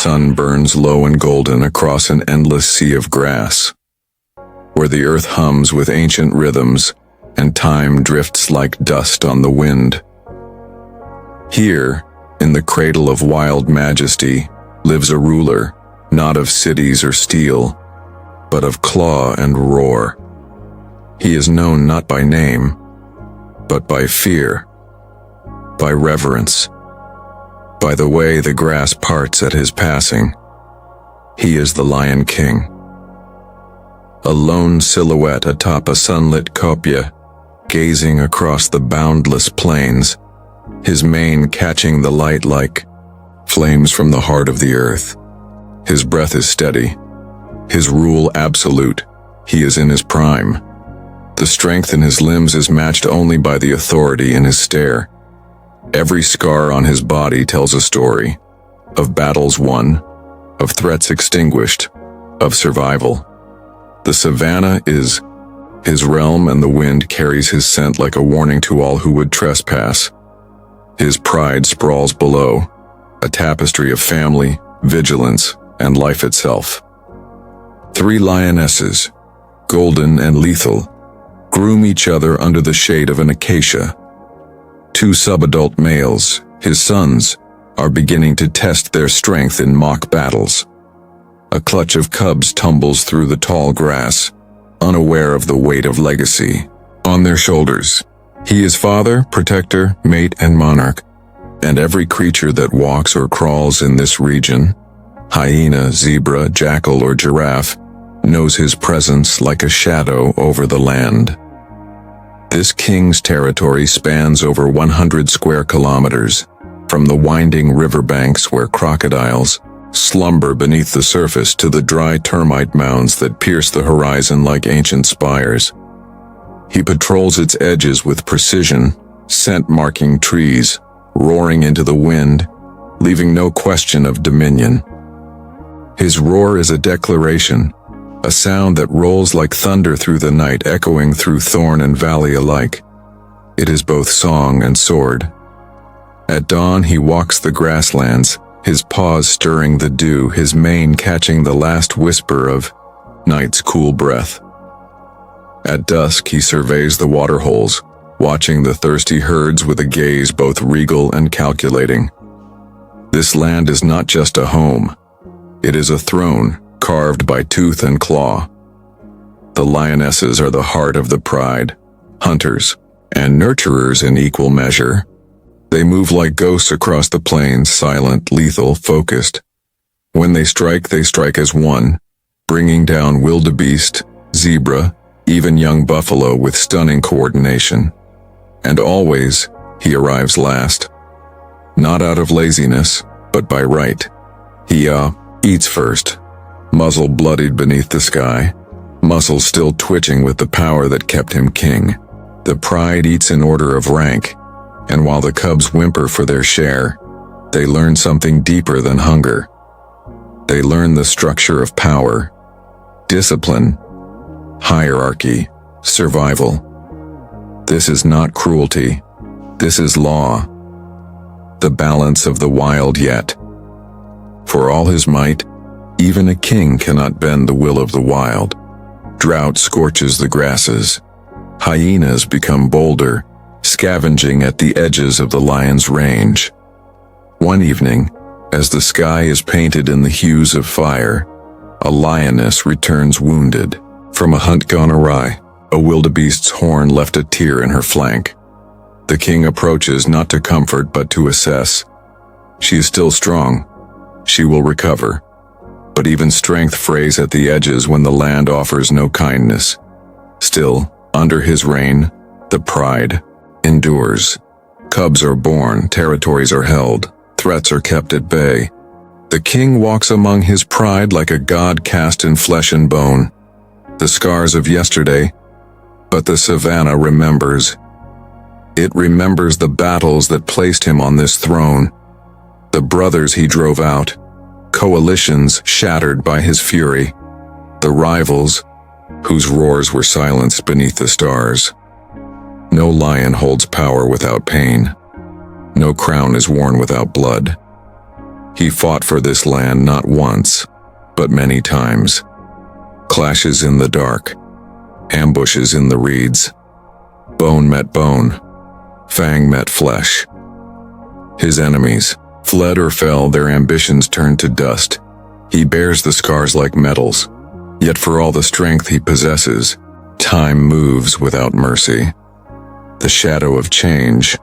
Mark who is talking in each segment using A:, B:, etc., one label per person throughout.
A: sun burns low and golden across an endless sea of grass, where the earth hums with ancient rhythms and time drifts like dust on the wind. Here, in the cradle of wild majesty, lives a ruler, not of cities or steel, but of claw and roar. He is known not by name, but by fear, by reverence, by the way the grass parts at his passing. He is the Lion King. A lone silhouette atop a sunlit kopje, gazing across the boundless plains, his mane catching the light like flames from the heart of the earth. His breath is steady, his rule absolute. He is in his prime. The strength in his limbs is matched only by the authority in his stare. Every scar on his body tells a story, of battles won, of threats extinguished, of survival. The Savannah is his realm, and the wind carries his scent like a warning to all who would trespass. His pride sprawls below, a tapestry of family, vigilance, and life itself. 3 lionesses, golden and lethal, groom each other under the shade of an acacia. 2 subadult males, his sons, are beginning to test their strength in mock battles. A clutch of cubs tumbles through the tall grass, unaware of the weight of legacy on their shoulders. He is father, protector, mate, and monarch, and every creature that walks or crawls in this region, hyena, zebra, jackal, or giraffe, knows his presence like a shadow over the land. This king's territory spans over 100 square kilometers, from the winding riverbanks where crocodiles slumber beneath the surface to the dry termite mounds that pierce the horizon like ancient spires. He patrols its edges with precision, scent-marking trees, roaring into the wind, leaving no question of dominion. His roar is a declaration, a sound that rolls like thunder through the night, echoing through thorn and valley alike. It is both song and sword. At dawn he walks the grasslands, his paws stirring the dew, his mane catching the last whisper of night's cool breath. At dusk he surveys the waterholes, watching the thirsty herds with a gaze both regal and calculating. This land is not just a home. It is a throne, carved by tooth and claw. The lionesses are the heart of the pride, hunters and nurturers in equal measure. They move like ghosts across the plains, silent, lethal, focused. When they strike as one, bringing down wildebeest, zebra, even young buffalo with stunning coordination. And always, he arrives last. Not out of laziness, but by right. He, eats first, muzzle bloodied beneath the sky, muscles still twitching with the power that kept him king. The pride eats in order of rank, and while the cubs whimper for their share, they learn something deeper than hunger. They learn the structure of power, discipline, hierarchy, survival. This is not cruelty. This is law. The balance of the wild yet. For all his might, even a king cannot bend the will of the wild. Drought scorches the grasses. Hyenas become bolder, scavenging at the edges of the lion's range. One evening, as the sky is painted in the hues of fire, a lioness returns wounded. From a hunt gone awry, a wildebeest's horn left a tear in her flank. The king approaches not to comfort but to assess. She is still strong. She will recover. But even strength frays at the edges when the land offers no kindness. Still, under his reign, the pride endures. Cubs are born, territories are held, threats are kept at bay. The king walks among his pride like a god cast in flesh and bone. The scars of yesterday, but the Savannah remembers. It remembers the battles that placed him on this throne, the brothers he drove out, coalitions shattered by his fury, the rivals whose roars were silenced beneath the stars. No lion holds power without pain. No crown is worn without blood. He fought for this land not once, but many times. Clashes in the dark, ambushes in the reeds. Bone met bone, fang met flesh. His enemies fled or fell, their ambitions turned to dust. He bears the scars like medals, yet for all the strength he possesses, time moves without mercy. The shadow of change.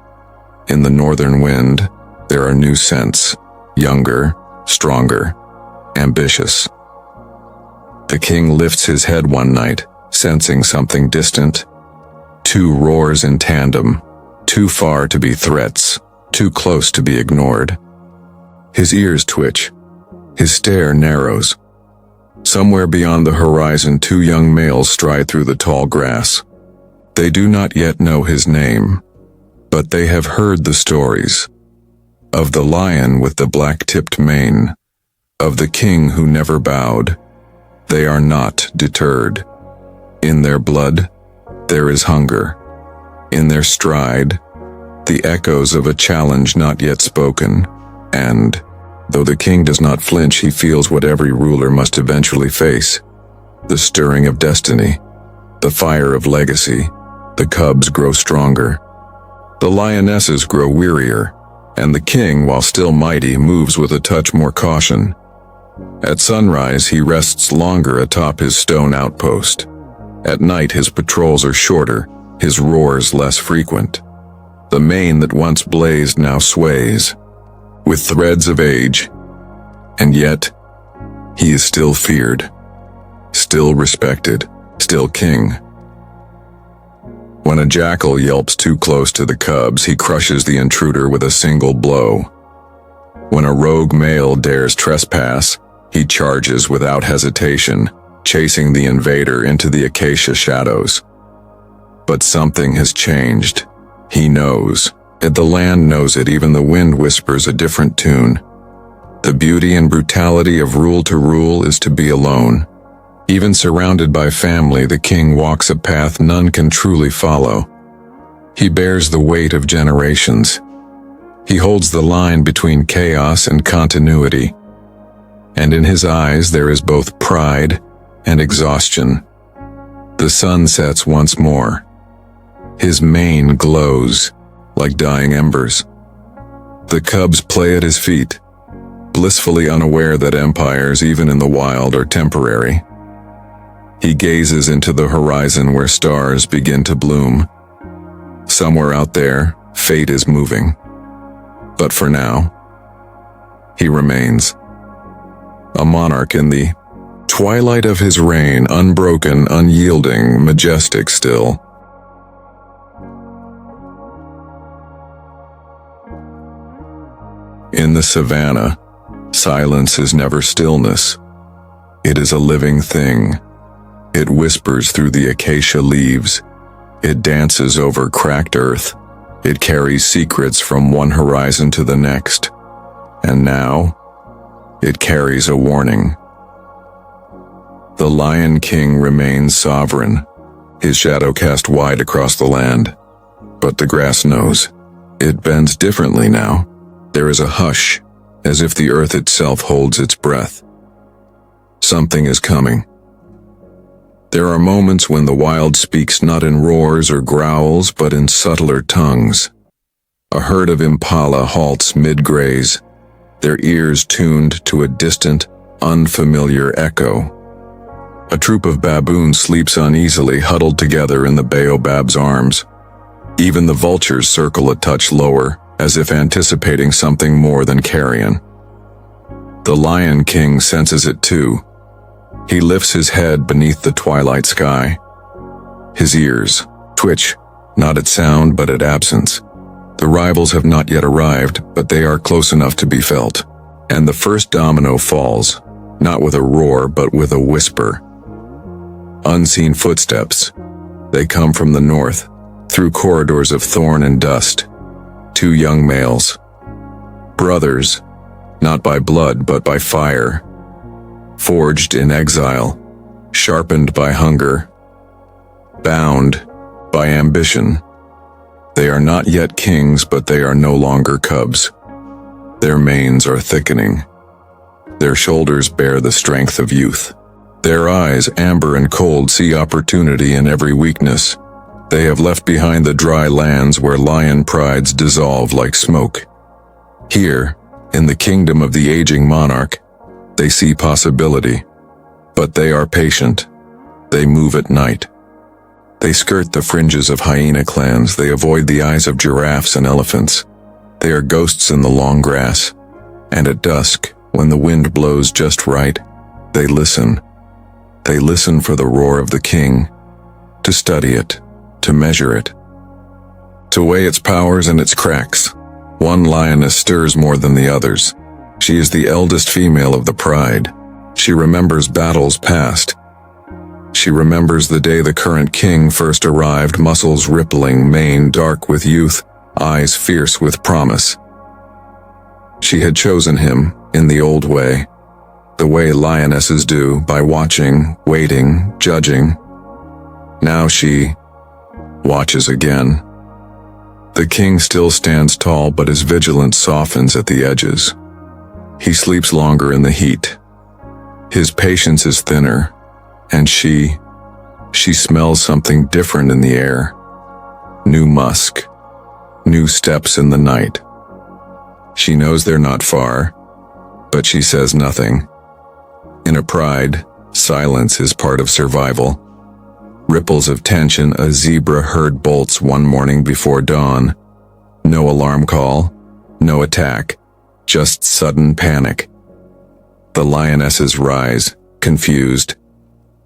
A: In the northern wind, there are new scents, younger, stronger, ambitious. The king lifts his head one night, sensing something distant. Two roars in tandem, too far to be threats, too close to be ignored. His ears twitch, his stare narrows. Somewhere beyond the horizon, two young males stride through the tall grass. They do not yet know his name, but they have heard the stories. Of the lion with the black-tipped mane, of the king who never bowed. They are not deterred. In their blood, there is hunger. In their stride, the echoes of a challenge not yet spoken. And, though the king does not flinch, he feels what every ruler must eventually face. The stirring of destiny, the fire of legacy. The cubs grow stronger. The lionesses grow wearier, and the king, while still mighty, moves with a touch more caution. At sunrise, he rests longer atop his stone outpost. At night, his patrols are shorter, his roars less frequent. The mane that once blazed now sways, with threads of age. And yet, he is still feared, still respected, still king. When a jackal yelps too close to the cubs, he crushes the intruder with a single blow. When a rogue male dares trespass, he charges without hesitation, chasing the invader into the acacia shadows. But something has changed. He knows. The land knows it, even the wind whispers a different tune. The beauty and brutality of rule to rule is to be alone. Even surrounded by family, the king walks a path none can truly follow. He bears the weight of generations. He holds the line between chaos and continuity. And in his eyes there is both pride and exhaustion. The sun sets once more. His mane glows like dying embers. The cubs play at his feet, blissfully unaware that empires, even in the wild, are temporary. He gazes into the horizon where stars begin to bloom. Somewhere out there, fate is moving. But for now, he remains. A monarch in the twilight of his reign, unbroken, unyielding, majestic still. In the savannah, silence is never stillness. It is a living thing. It whispers through the acacia leaves. It dances over cracked earth. It carries secrets from one horizon to the next. And now, it carries a warning. The Lion King remains sovereign, his shadow cast wide across the land. But the grass knows. It bends differently now. There is a hush, as if the earth itself holds its breath. Something is coming. There are moments when the wild speaks not in roars or growls, but in subtler tongues. A herd of impala halts mid-graze, their ears tuned to a distant, unfamiliar echo. A troop of baboons sleeps uneasily, huddled together in the baobab's arms. Even the vultures circle a touch lower, as if anticipating something more than carrion. The Lion King senses it too. He lifts his head beneath the twilight sky. His ears twitch, not at sound but at absence. The rivals have not yet arrived, but they are close enough to be felt. And the first domino falls, not with a roar but with a whisper. Unseen footsteps. They come from the north, through corridors of thorn and dust. Two young males. Brothers, not by blood but by fire. Forged in exile, sharpened by hunger, bound by ambition. They are not yet kings, but they are no longer cubs. Their manes are thickening. Their shoulders bear the strength of youth. Their eyes, amber and cold, see opportunity in every weakness. They have left behind the dry lands where lion prides dissolve like smoke. Here, in the kingdom of the aging monarch, they see possibility. But they are patient. They move at night. They skirt the fringes of hyena clans. They avoid the eyes of giraffes and elephants. They are ghosts in the long grass. And at dusk, when the wind blows just right, they listen. They listen for the roar of the king, to study it, to measure it, to weigh its powers and its cracks. One lioness stirs more than the others. She is the eldest female of the pride. She remembers battles past. She remembers the day the current king first arrived, muscles rippling, mane dark with youth, eyes fierce with promise. She had chosen him in the old way, the way lionesses do, by watching, waiting, judging. Now she watches again. The king still stands tall, but his vigilance softens at the edges. He sleeps longer in the heat. His patience is thinner, and she smells something different in the air. New musk, new steps in the night. She knows they're not far, but she says nothing. In a pride, silence is part of survival. Ripples of tension, a zebra herd bolts one morning before dawn. No alarm call, no attack, just sudden panic. The lionesses rise, confused.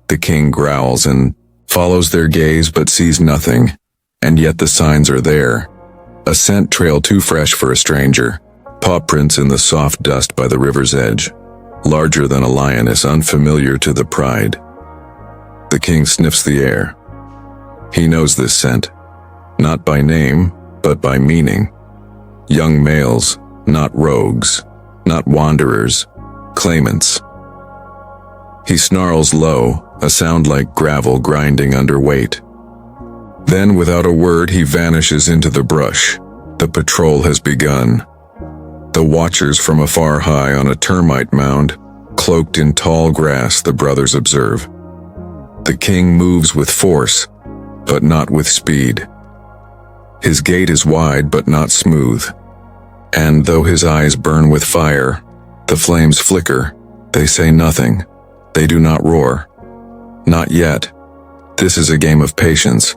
A: The king growls and follows their gaze but sees nothing, and yet the signs are there. A scent trail too fresh for a stranger, paw prints in the soft dust by the river's edge, larger than a lioness, unfamiliar to the pride. The king sniffs the air. He knows this scent, not by name, but by meaning. Young males, not rogues, not wanderers, claimants. He snarls low, a sound like gravel grinding under weight. Then, without a word, he vanishes into the brush. The patrol has begun. The watchers from afar, high on a termite mound, cloaked in tall grass, the brothers observe. The king moves with force, but not with speed. His gait is wide but not smooth. And though his eyes burn with fire, the flames flicker. They say nothing. They do not roar. Not yet. This is a game of patience.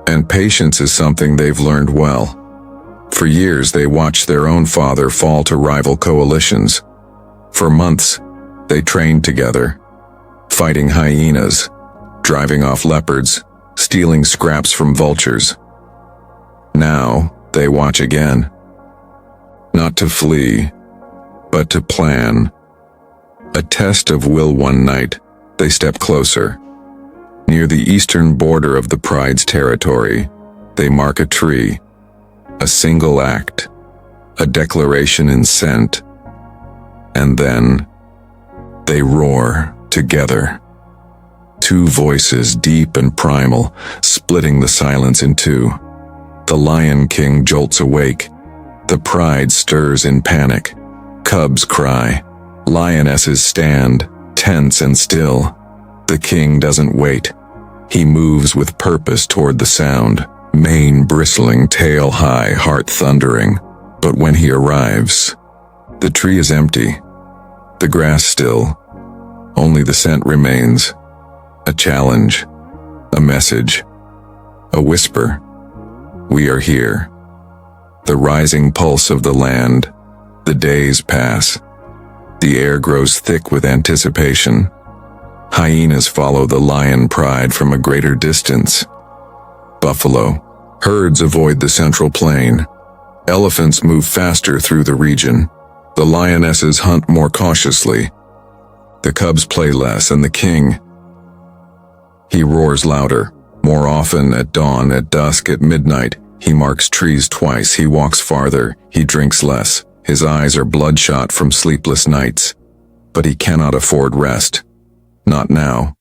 A: And patience is something they've learned well. For years they watched their own father fall to rival coalitions. For months, they trained together, fighting hyenas, driving off leopards, stealing scraps from vultures. Now, they watch again. Not to flee, but to plan. A test of will one night, they step closer. Near the eastern border of the pride's territory, they mark a tree. A single act, a declaration in scent. And then, they roar together. Two voices, deep and primal, splitting the silence in two. The Lion King jolts awake. The pride stirs in panic. Cubs cry. Lionesses stand, tense and still. The king doesn't wait. He moves with purpose toward the sound, mane bristling, tail high, heart thundering. But when he arrives, the tree is empty. The grass still. Only the scent remains. A challenge. A message. A whisper. We are here. The rising pulse of the land. The days pass. The air grows thick with anticipation. Hyenas follow the lion pride from a greater distance. Buffalo. Herds avoid the central plain. Elephants move faster through the region. The lionesses hunt more cautiously. The cubs play less, and the king, he roars louder. More often at dawn, at dusk, at midnight. He marks trees twice. He walks farther. He drinks less. His eyes are bloodshot from sleepless nights. But he cannot afford rest. Not now.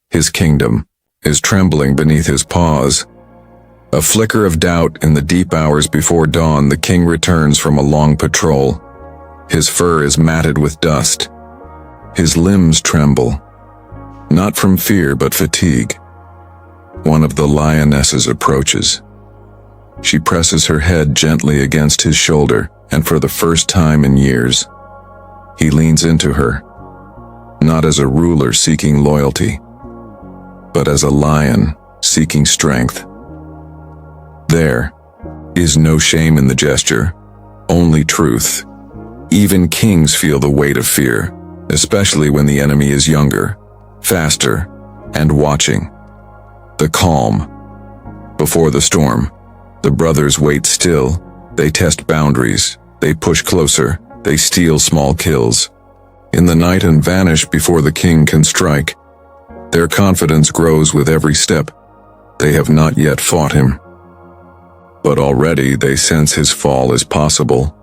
A: His kingdom is trembling beneath his paws. A flicker of doubt in the deep hours before dawn, the king returns from a long patrol. His fur is matted with dust. His limbs tremble, not from fear but fatigue. One of the lionesses approaches. She presses her head gently against his shoulder, and for the first time in years, he leans into her, not as a ruler seeking loyalty, but as a lion seeking strength. There is no shame in the gesture, only truth. Even kings feel the weight of fear, especially when the enemy is younger, faster, and watching. The calm. Before the storm, the brothers wait still. They test boundaries. They push closer. They steal small kills. In the night and vanish before the king can strike. Their confidence grows with every step. They have not yet fought him, but already they sense his fall is possible.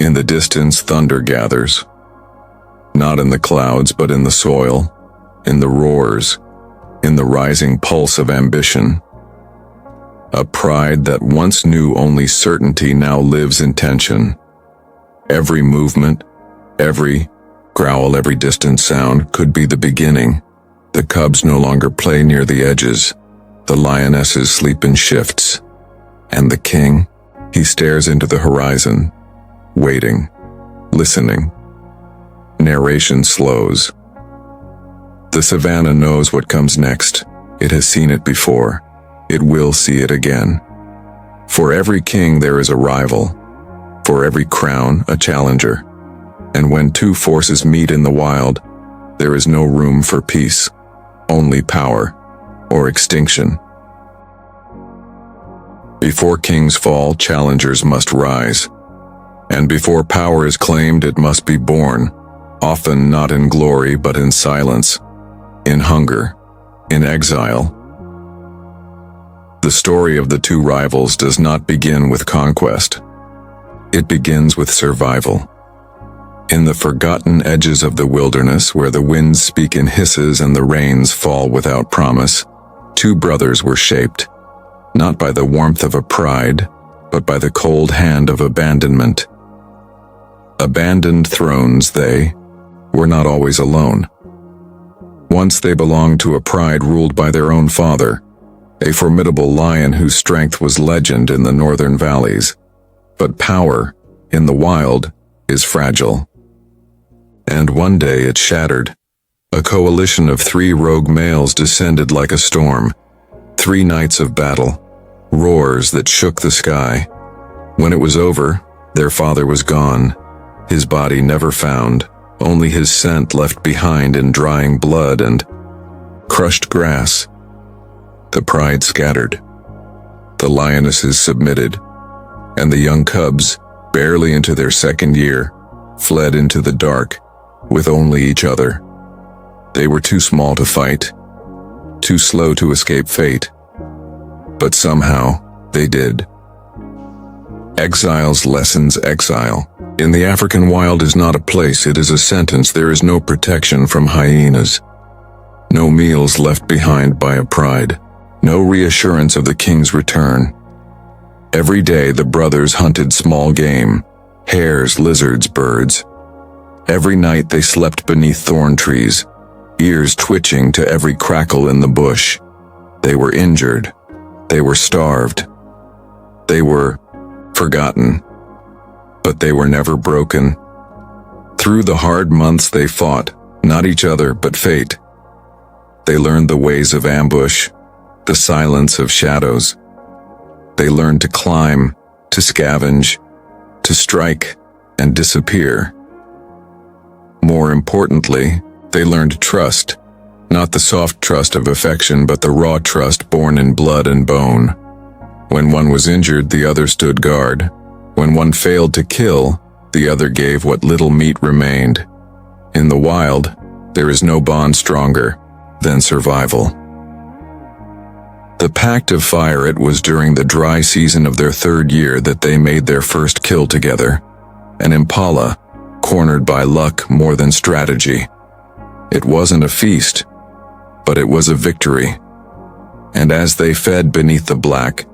A: In the distance, thunder gathers. Not in the clouds, but in the soil, in the roars, in the rising pulse of ambition. A pride that once knew only certainty now lives in tension. Every movement, every growl, every distant sound could be the beginning. The cubs no longer play near the edges. The lionesses sleep in shifts. And the king, he stares into the horizon, waiting, listening. Narration slows. The savannah knows what comes next. It has seen it before. It will see it again. For every king there is a rival. For every crown, a challenger. And when two forces meet in the wild, there is no room for peace, only power or extinction. Before kings fall, challengers must rise. And before power is claimed, it must be born, often not in glory but in silence, in hunger, in exile. The story of the two rivals does not begin with conquest. It begins with survival. In the forgotten edges of the wilderness, where the winds speak in hisses and the rains fall without promise, two brothers were shaped, not by the warmth of a pride, but by the cold hand of abandonment. Abandoned thrones, they were not always alone. Once they belonged to a pride ruled by their own father, a formidable lion whose strength was legend in the northern valleys. But power, in the wild, is fragile. And one day it shattered. A coalition of 3 rogue males descended like a storm. 3 nights of battle, roars that shook the sky. When it was over, their father was gone, his body never found, only his scent left behind in drying blood and crushed grass. The pride scattered. The lionesses submitted, and the young cubs, barely into their 2nd year, fled into the dark, with only each other. They were too small to fight, too slow to escape fate. But somehow, they did. Exile's lessons exile. In the African wild is not a place, it is a sentence. There is no protection from hyenas. No meals left behind by a pride. No reassurance of the king's return. Every day the brothers hunted small game, hares, lizards, birds. Every night they slept beneath thorn trees, ears twitching to every crackle in the bush. They were injured. They were starved. They were forgotten. But they were never broken. Through the hard months they fought, not each other but fate. They learned the ways of ambush, the silence of shadows. They learned to climb, to scavenge, to strike, and disappear. More importantly, they learned trust, not the soft trust of affection, but the raw trust born in blood and bone. When one was injured, the other stood guard. When one failed to kill, the other gave what little meat remained. In the wild, there is no bond stronger than survival. The pact of fire, it was during the dry season of their 3rd year that they made their first kill together. An impala, cornered by luck more than strategy. It wasn't a feast, but it was a victory. And as they fed beneath the black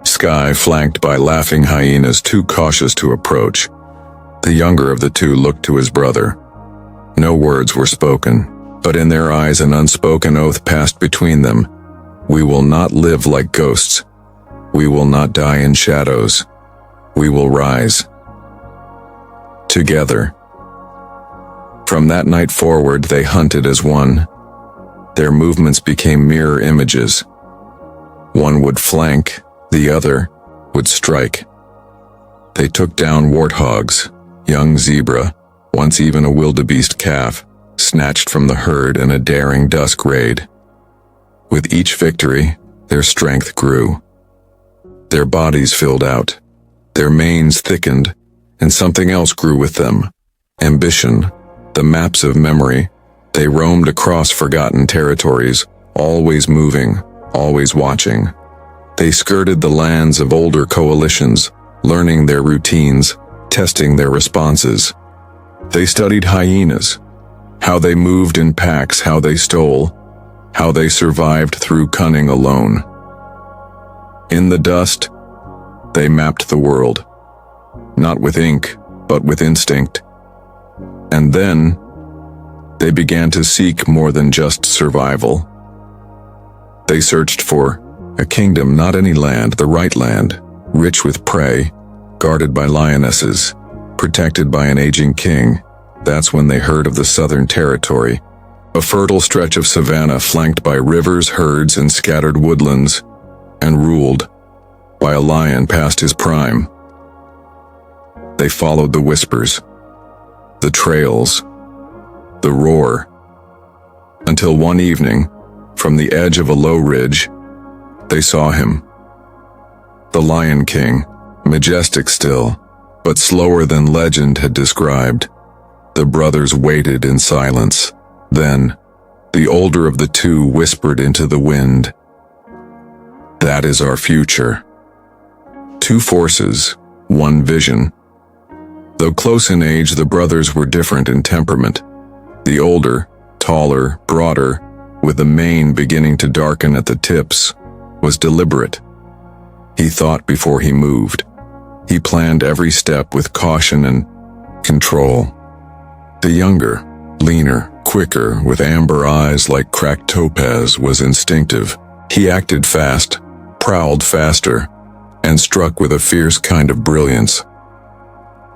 A: sky, flanked by laughing hyenas too cautious to approach, The younger of the two looked to his brother. No words were spoken, but in their eyes an unspoken oath passed between them. We will not live like ghosts. We will not die in shadows. We will rise. Together. From that night forward, they hunted as one. Their movements became mirror images. One would flank, the other would strike. They took down warthogs, young zebra, once even a wildebeest calf, snatched from the herd in a daring dusk raid. With each victory, their strength grew. Their bodies filled out, their manes thickened, and something else grew with them. Ambition, the maps of memory. They roamed across forgotten territories, always moving, always watching. They skirted the lands of older coalitions, learning their routines, testing their responses. They studied hyenas, how they moved in packs, how they stole, how they survived through cunning alone. In the dust, they mapped the world, not with ink, but with instinct. And then, they began to seek more than just survival. They searched for a kingdom, not any land, the right land, rich with prey, guarded by lionesses, protected by an aging king. That's when they heard of the Southern Territory, a fertile stretch of savanna flanked by rivers, herds, and scattered woodlands, and ruled by a lion past his prime. They followed the whispers, the trails, the roar, until one evening, from the edge of a low ridge, they saw him. The Lion King, majestic still, but slower than legend had described. The brothers waited in silence. Then, the older of the two whispered into the wind, "That is our future." Two forces, one vision. Though close in age, the brothers were different in temperament. The older, taller, broader, with the mane beginning to darken at the tips, was deliberate. He thought before he moved. He planned every step with caution and control. The younger, leaner, quicker, with amber eyes like cracked topaz, was instinctive. He acted fast, prowled faster, and struck with a fierce kind of brilliance.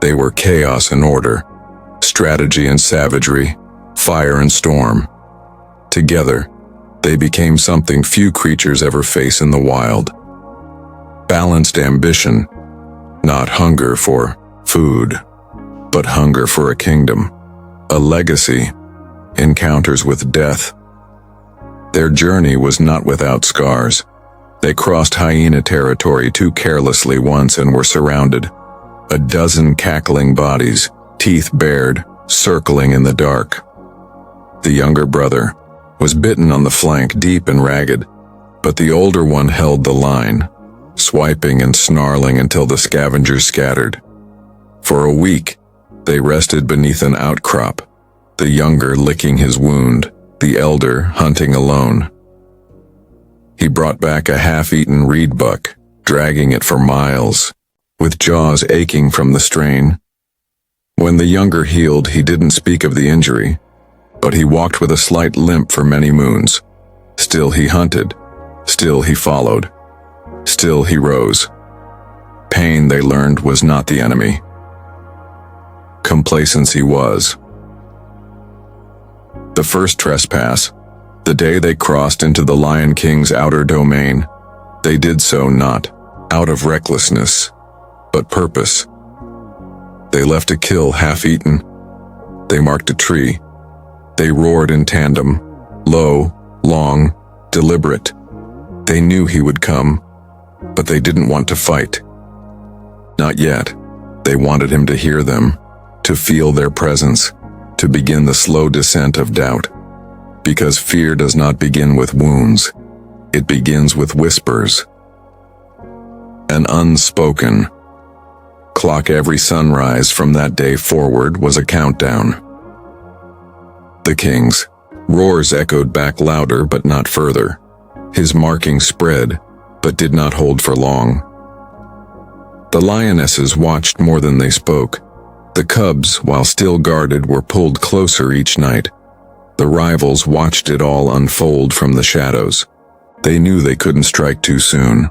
A: They were chaos and order, strategy and savagery, fire and storm. Together, they became something few creatures ever face in the wild. Balanced ambition, not hunger for food, but hunger for a kingdom, a legacy, encounters with death. Their journey was not without scars. They crossed hyena territory too carelessly once and were surrounded. A dozen cackling bodies, teeth bared, circling in the dark. The younger brother was bitten on the flank, deep and ragged, but the older one held the line, swiping and snarling until the scavengers scattered. For a week, they rested beneath an outcrop, the younger licking his wound, the elder hunting alone. He brought back a half-eaten reed buck, dragging it for miles, with jaws aching from the strain. When the younger healed, he didn't speak of the injury, but he walked with a slight limp for many moons. Still he hunted, still he followed, still he rose. Pain, they learned, was not the enemy. Complacency was. The first trespass, the day they crossed into the Lion King's outer domain, they did so not out of recklessness, but purpose. They left a kill half-eaten. They marked a tree. They roared in tandem, low, long, deliberate. They knew he would come, but they didn't want to fight. Not yet. They wanted him to hear them, to feel their presence, to begin the slow descent of doubt. Because fear does not begin with wounds, it begins with whispers. An unspoken clock. Every sunrise from that day forward was a countdown. The king's roars echoed back louder but not further. His marking spread, but did not hold for long. The lionesses watched more than they spoke. The cubs, while still guarded, were pulled closer each night. The rivals watched it all unfold from the shadows. They knew they couldn't strike too soon.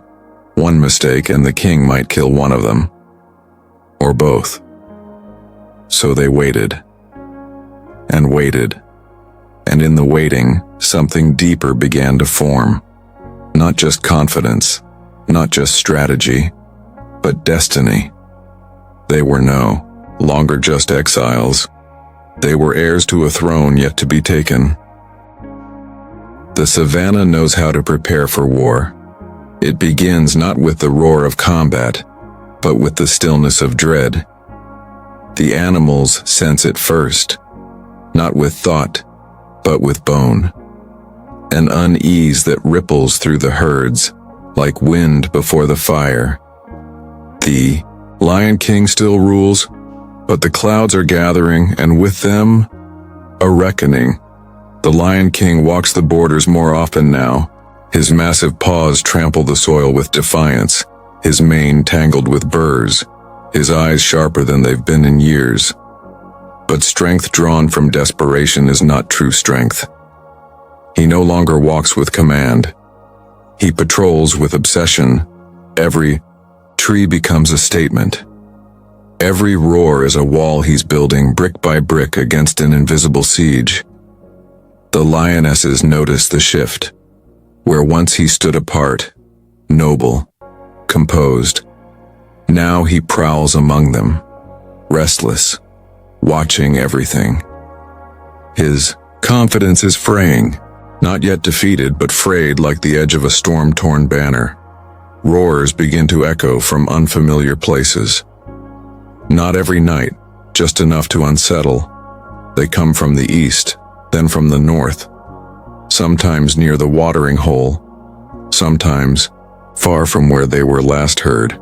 A: One mistake and the king might kill one of them. Or both. So they waited. And waited. And in the waiting, something deeper began to form. Not just confidence, not just strategy, but destiny. They were no longer just exiles. They were heirs to a throne yet to be taken. The Savannah knows how to prepare for war. It begins not with the roar of combat, but with the stillness of dread. The animals sense it first, not with thought, but with bone. An unease that ripples through the herds, like wind before the fire. The Lion King still rules, but the clouds are gathering, and with them, a reckoning. The Lion King walks the borders more often now. His massive paws trample the soil with defiance, his mane tangled with burrs, his eyes sharper than they've been in years. But strength drawn from desperation is not true strength. He no longer walks with command. He patrols with obsession. Every tree becomes a statement. Every roar is a wall he's building brick by brick against an invisible siege. The lionesses notice the shift. Where once he stood apart, noble, composed, now he prowls among them, restless, watching everything. His confidence is fraying, not yet defeated but frayed like the edge of a storm-torn banner. Roars begin to echo from unfamiliar places. Not every night, just enough to unsettle. They come from the east, then from the north. Sometimes near the watering hole, sometimes far from where they were last heard.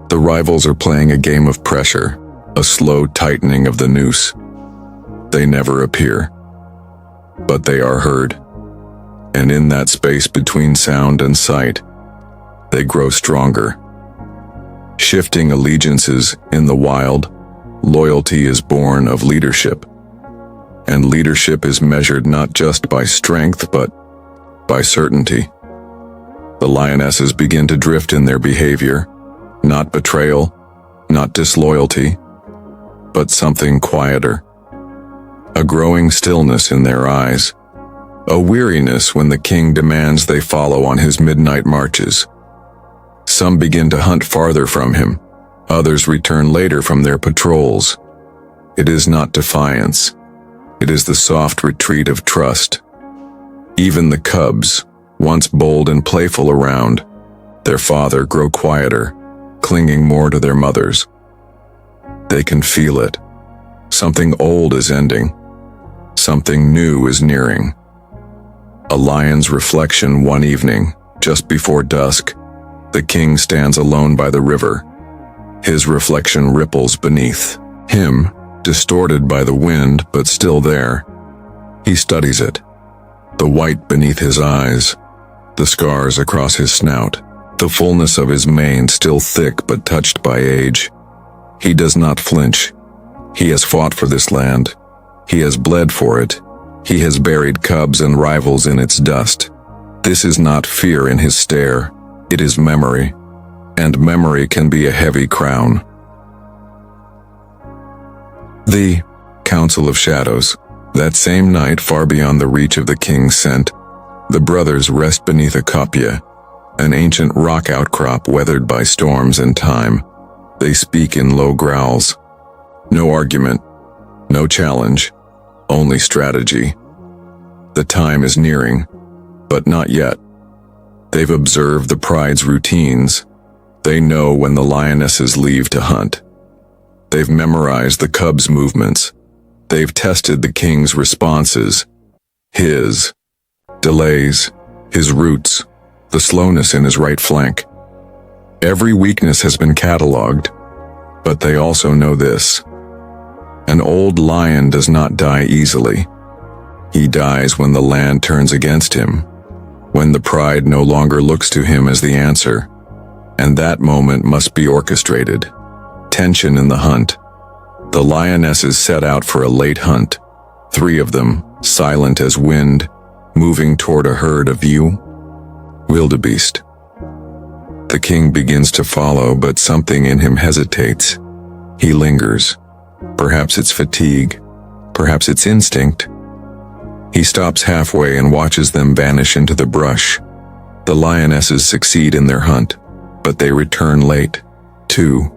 A: The rivals are playing a game of pressure, a slow tightening of the noose. They never appear, but they are heard. And in that space between sound and sight, they grow stronger. Shifting allegiances in the wild, loyalty is born of leadership. And leadership is measured not just by strength, but by certainty. The lionesses begin to drift in their behavior, not betrayal, not disloyalty, but something quieter. A growing stillness in their eyes, a weariness when the king demands they follow on his midnight marches. Some begin to hunt farther from him, others return later from their patrols. It is not defiance. It is the soft retreat of trust. Even the cubs, once bold and playful around their father, grow quieter, clinging more to their mothers. They can feel it. Something old is ending. Something new is nearing. A lion's reflection one evening, just before dusk, the king stands alone by the river. His reflection ripples beneath him, distorted by the wind, but still there. He studies it. The white beneath his eyes, the scars across his snout, the fullness of his mane still thick but touched by age. He does not flinch. He has fought for this land. He has bled for it. He has buried cubs and rivals in its dust. This is not fear in his stare. It is memory. And memory can be a heavy crown. The Council of Shadows. That same night, far beyond the reach of the king's scent, the brothers rest beneath a copia, an ancient rock outcrop weathered by storms and time. They speak in low growls. No argument, no challenge, only strategy. The time is nearing, but not yet. They've observed the pride's routines. They know when the lionesses leave to hunt. They've memorized the cubs' movements. They've tested the king's responses. His delays, his roots, the slowness in his right flank. Every weakness has been cataloged, but they also know this. An old lion does not die easily. He dies when the land turns against him, when the pride no longer looks to him as the answer, and that moment must be orchestrated. Tension in the hunt, The lionesses set out for a late hunt, 3 of them, silent as wind, moving toward a herd of wildebeest. The king begins to follow, but something in him hesitates. He lingers. Perhaps it's fatigue, perhaps it's instinct. He stops halfway and watches them vanish into the brush. The lionesses succeed in their hunt, but they return late. Too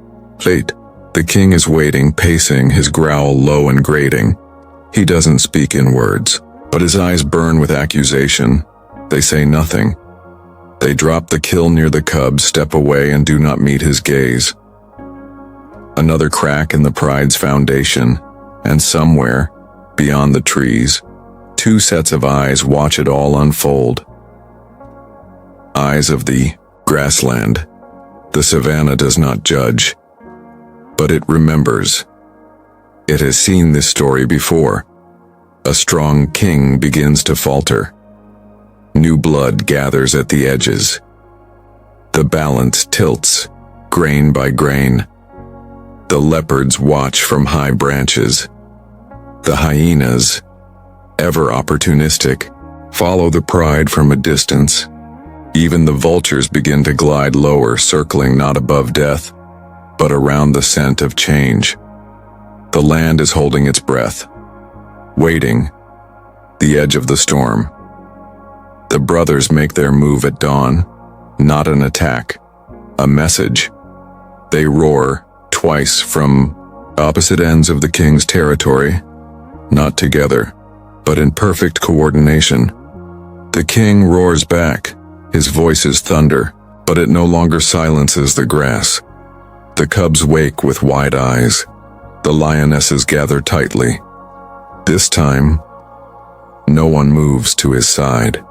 A: late. The king is waiting, pacing, his growl low and grating. He doesn't speak in words, but his eyes burn with accusation. They say nothing. They drop the kill near the cubs, step away, and do not meet his gaze. Another crack in the pride's foundation, and somewhere, beyond the trees, 2 sets of eyes watch it all unfold. Eyes of the grassland. The savannah does not judge, but it remembers. It has seen this story before. A strong king begins to falter. New blood gathers at the edges. The balance tilts, grain by grain. The leopards watch from high branches. The hyenas, ever opportunistic, follow the pride from a distance. Even the vultures begin to glide lower, circling not above death, but around the scent of change. The land is holding its breath, waiting, the edge of the storm. The brothers make their move at dawn, not an attack, a message. They roar, twice from opposite ends of the king's territory, not together, but in perfect coordination. The king roars back, his voice is thunder, but it no longer silences the grass. The cubs wake with wide eyes. The lionesses gather tightly. This time, no one moves to his side.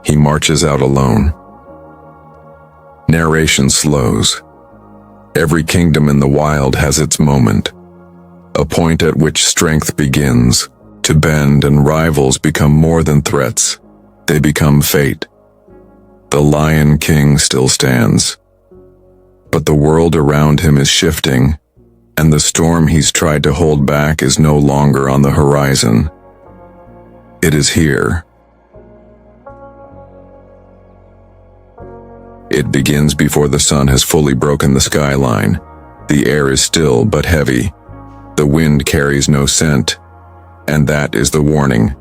A: He marches out alone. Narration slows. Every kingdom in the wild has its moment, a point at which strength begins to bend and rivals become more than threats. They become fate. The Lion King still stands, but the world around him is shifting, and the storm he's tried to hold back is no longer on the horizon. It is here. It begins before the sun has fully broken the skyline. The air is still but heavy. The wind carries no scent, and that is the warning.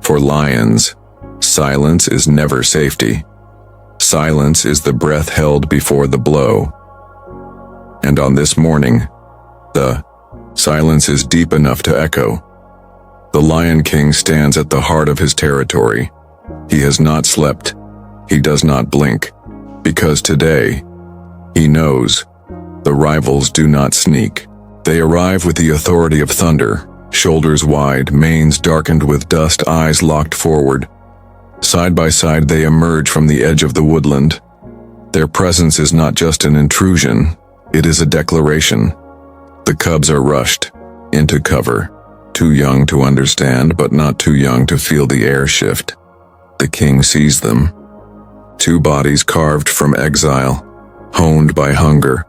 A: For lions, silence is never safety. Silence is the breath held before the blow. And on this morning, the silence is deep enough to echo. The Lion King stands at the heart of his territory. He has not slept. He does not blink. Because today, he knows, the rivals do not sneak. They arrive with the authority of thunder, shoulders wide, manes darkened with dust, eyes locked forward. Side by side they emerge from the edge of the woodland. Their presence is not just an intrusion, it is a declaration. The cubs are rushed into cover, too young to understand but not too young to feel the air shift. The king sees them. 2 bodies carved from exile, honed by hunger,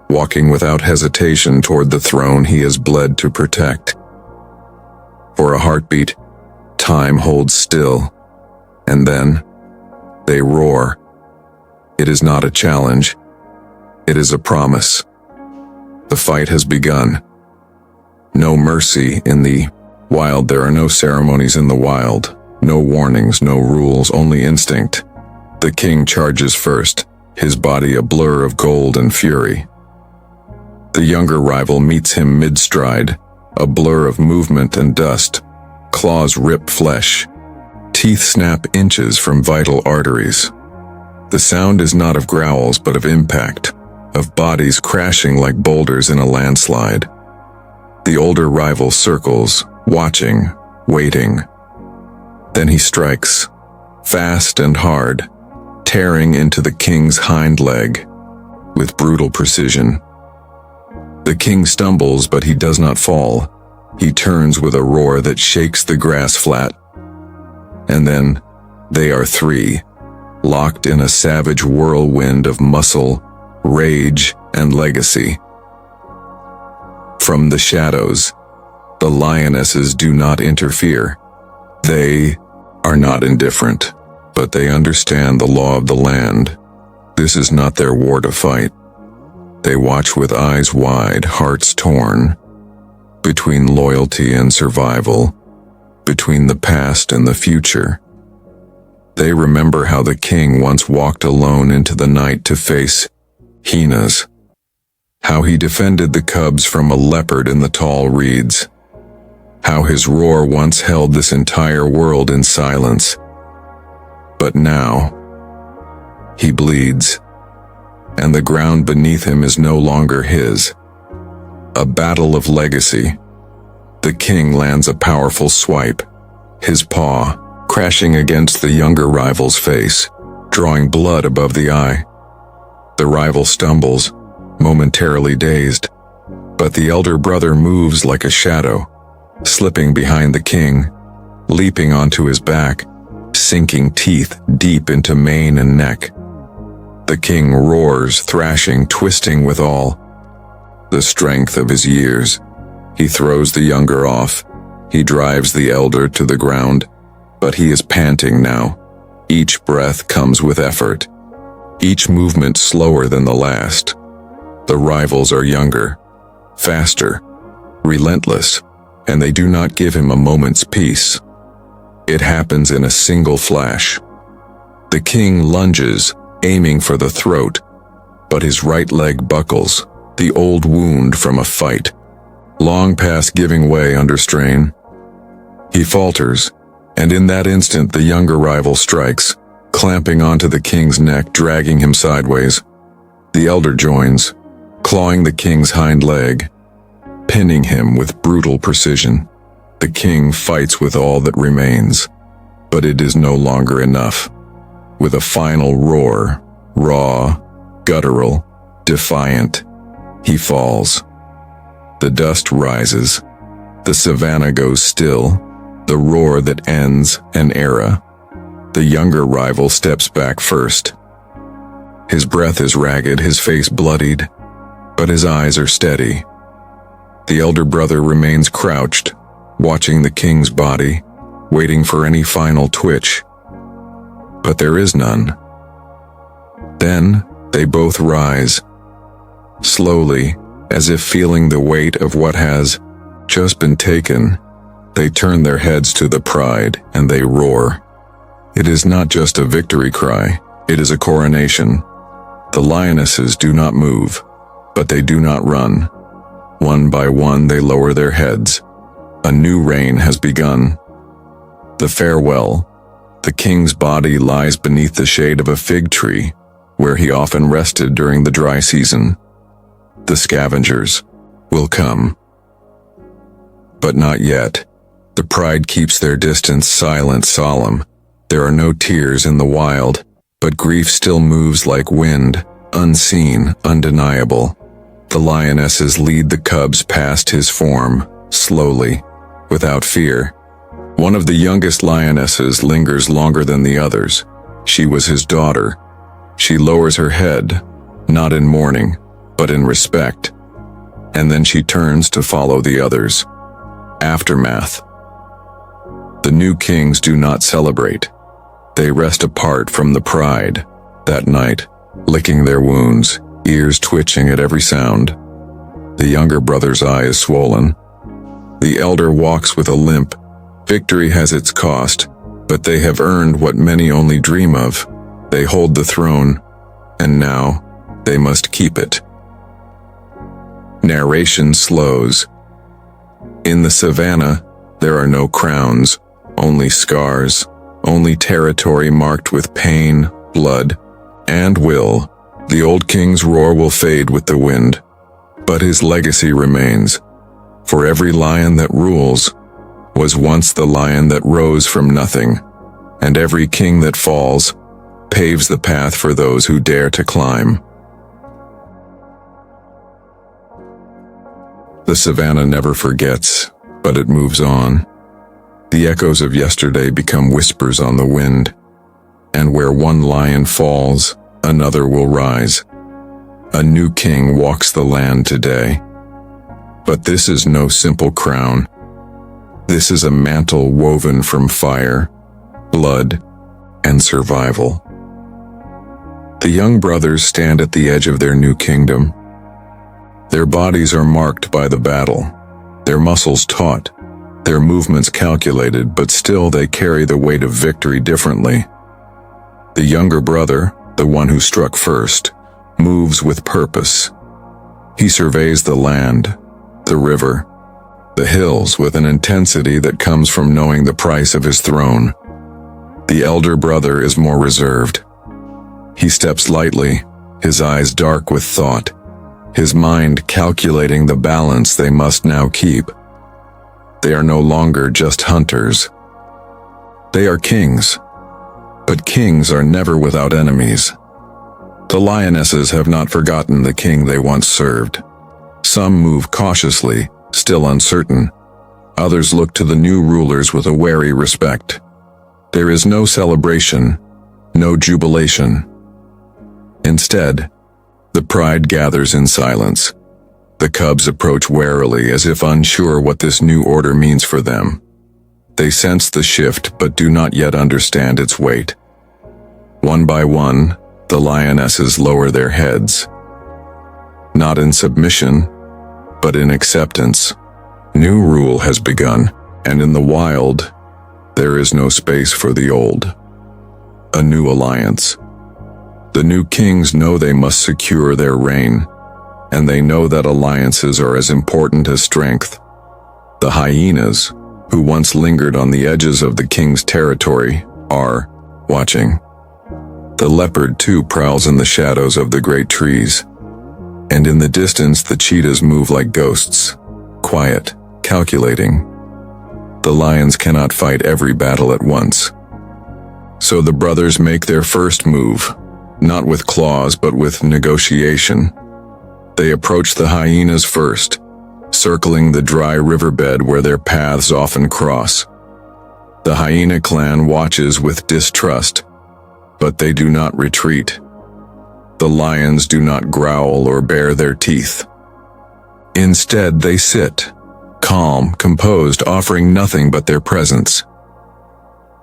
A: walking without hesitation toward the throne he has bled to protect. For a heartbeat, time holds still, and then they roar. It is not a challenge, it is a promise. The fight has begun. No mercy in the wild. There are no ceremonies in the wild, no warnings, no rules, only instinct. The king charges first, his body a blur of gold and fury. The younger rival meets him mid-stride, a blur of movement and dust. Claws rip flesh. Teeth snap inches from vital arteries. The sound is not of growls but of impact, of bodies crashing like boulders in a landslide. The older rival circles, watching, waiting. Then he strikes, fast and hard, tearing into the king's hind leg, with brutal precision. The king stumbles, but he does not fall. He turns with a roar that shakes the grass flat. And then, they are 3, locked in a savage whirlwind of muscle, rage, and legacy. From the shadows, the lionesses do not interfere. They are not indifferent, but they understand the law of the land. This is not their war to fight. They watch with eyes wide, hearts torn, between loyalty and survival, between the past and the future. They remember how the king once walked alone into the night to face hyenas, how he defended the cubs from a leopard in the tall reeds, how his roar once held this entire world in silence. But now, he bleeds, and the ground beneath him is no longer his. A battle of legacy. The king lands a powerful swipe, his paw crashing against the younger rival's face, drawing blood above the eye. The rival stumbles, momentarily dazed, but the elder brother moves like a shadow, slipping behind the king, leaping onto his back, sinking teeth deep into mane and neck. The king roars, thrashing, twisting with all the strength of his years. He throws the younger off. He drives the elder to the ground, but he is panting now. Each breath comes with effort, each movement slower than the last. The rivals are younger, faster, relentless, and they do not give him a moment's peace. It happens in a single flash. The king lunges, aiming for the throat, but his right leg buckles, the old wound from a fight, long past giving way under strain. He falters, and in that instant the younger rival strikes, clamping onto the king's neck, dragging him sideways. The elder joins, clawing the king's hind leg, pinning him with brutal precision. The king fights with all that remains, but it is no longer enough. With a final roar, raw, guttural, defiant, he falls. The dust rises. The savannah goes still, the roar that ends an era. The younger rival steps back first. His breath is ragged, his face bloodied, but his eyes are steady. The elder brother remains crouched, watching the king's body, waiting for any final twitch. But there is none. Then they both rise, slowly, as if feeling the weight of what has just been taken. They turn their heads to the pride and they roar. It is not just a victory cry, it is a coronation. The lionesses do not move, but they do not run. One by one they lower their heads. A new reign has begun. The farewell. The king's body lies beneath the shade of a fig tree, where he often rested during the dry season. The scavengers will come. But not yet. The pride keeps their distance, silent, solemn. There are no tears in the wild, but grief still moves like wind, unseen, undeniable. The lionesses lead the cubs past his form, slowly, without fear. One of the youngest lionesses lingers longer than the others. She was his daughter. She lowers her head, not in mourning, but in respect. And then she turns to follow the others. Aftermath. The new kings do not celebrate. They rest apart from the pride, that night, licking their wounds, ears twitching at every sound. The younger brother's eye is swollen. The elder walks with a limp. Victory has its cost, but they have earned what many only dream of. They hold the throne, and now they must keep it. Narration slows. In the savannah, there are no crowns, only scars, only territory marked with pain, blood, and will. The old king's roar will fade with the wind, but his legacy remains. For every lion that rules was once the lion that rose from nothing, and every king that falls paves the path for those who dare to climb. The savannah never forgets, but it moves on. The echoes of yesterday become whispers on the wind, and where one lion falls, another will rise. A new king walks the land today. But this is no simple crown. This is a mantle woven from fire, blood, and survival. The young brothers stand at the edge of their new kingdom. Their bodies are marked by the battle, their muscles taut, their movements calculated, but still they carry the weight of victory differently. The younger brother, the one who struck first, moves with purpose. He surveys the land, the river, the hills with an intensity that comes from knowing the price of his throne. The elder brother is more reserved. He steps lightly, his eyes dark with thought, his mind calculating the balance they must now keep. They are no longer just hunters. They are kings. But kings are never without enemies. The lionesses have not forgotten the king they once served. Some move cautiously, still uncertain. Others look to the new rulers with a wary respect. There is no celebration, no jubilation. Instead, the pride gathers in silence. The cubs approach warily as if unsure what this new order means for them. They sense the shift but do not yet understand its weight. One by one, the lionesses lower their heads. Not in submission, but in acceptance. New rule has begun, and in the wild, there is no space for the old. A new alliance. The new kings know they must secure their reign, and they know that alliances are as important as strength. The hyenas, who once lingered on the edges of the king's territory, are watching. The leopard too prowls in the shadows of the great trees, and in the distance the cheetahs move like ghosts, quiet, calculating. The lions cannot fight every battle at once. So the brothers make their first move, not with claws but with negotiation. They approach the hyenas first, circling the dry riverbed where their paths often cross. The hyena clan watches with distrust, but they do not retreat. The lions do not growl or bare their teeth. Instead, they sit, calm, composed, offering nothing but their presence.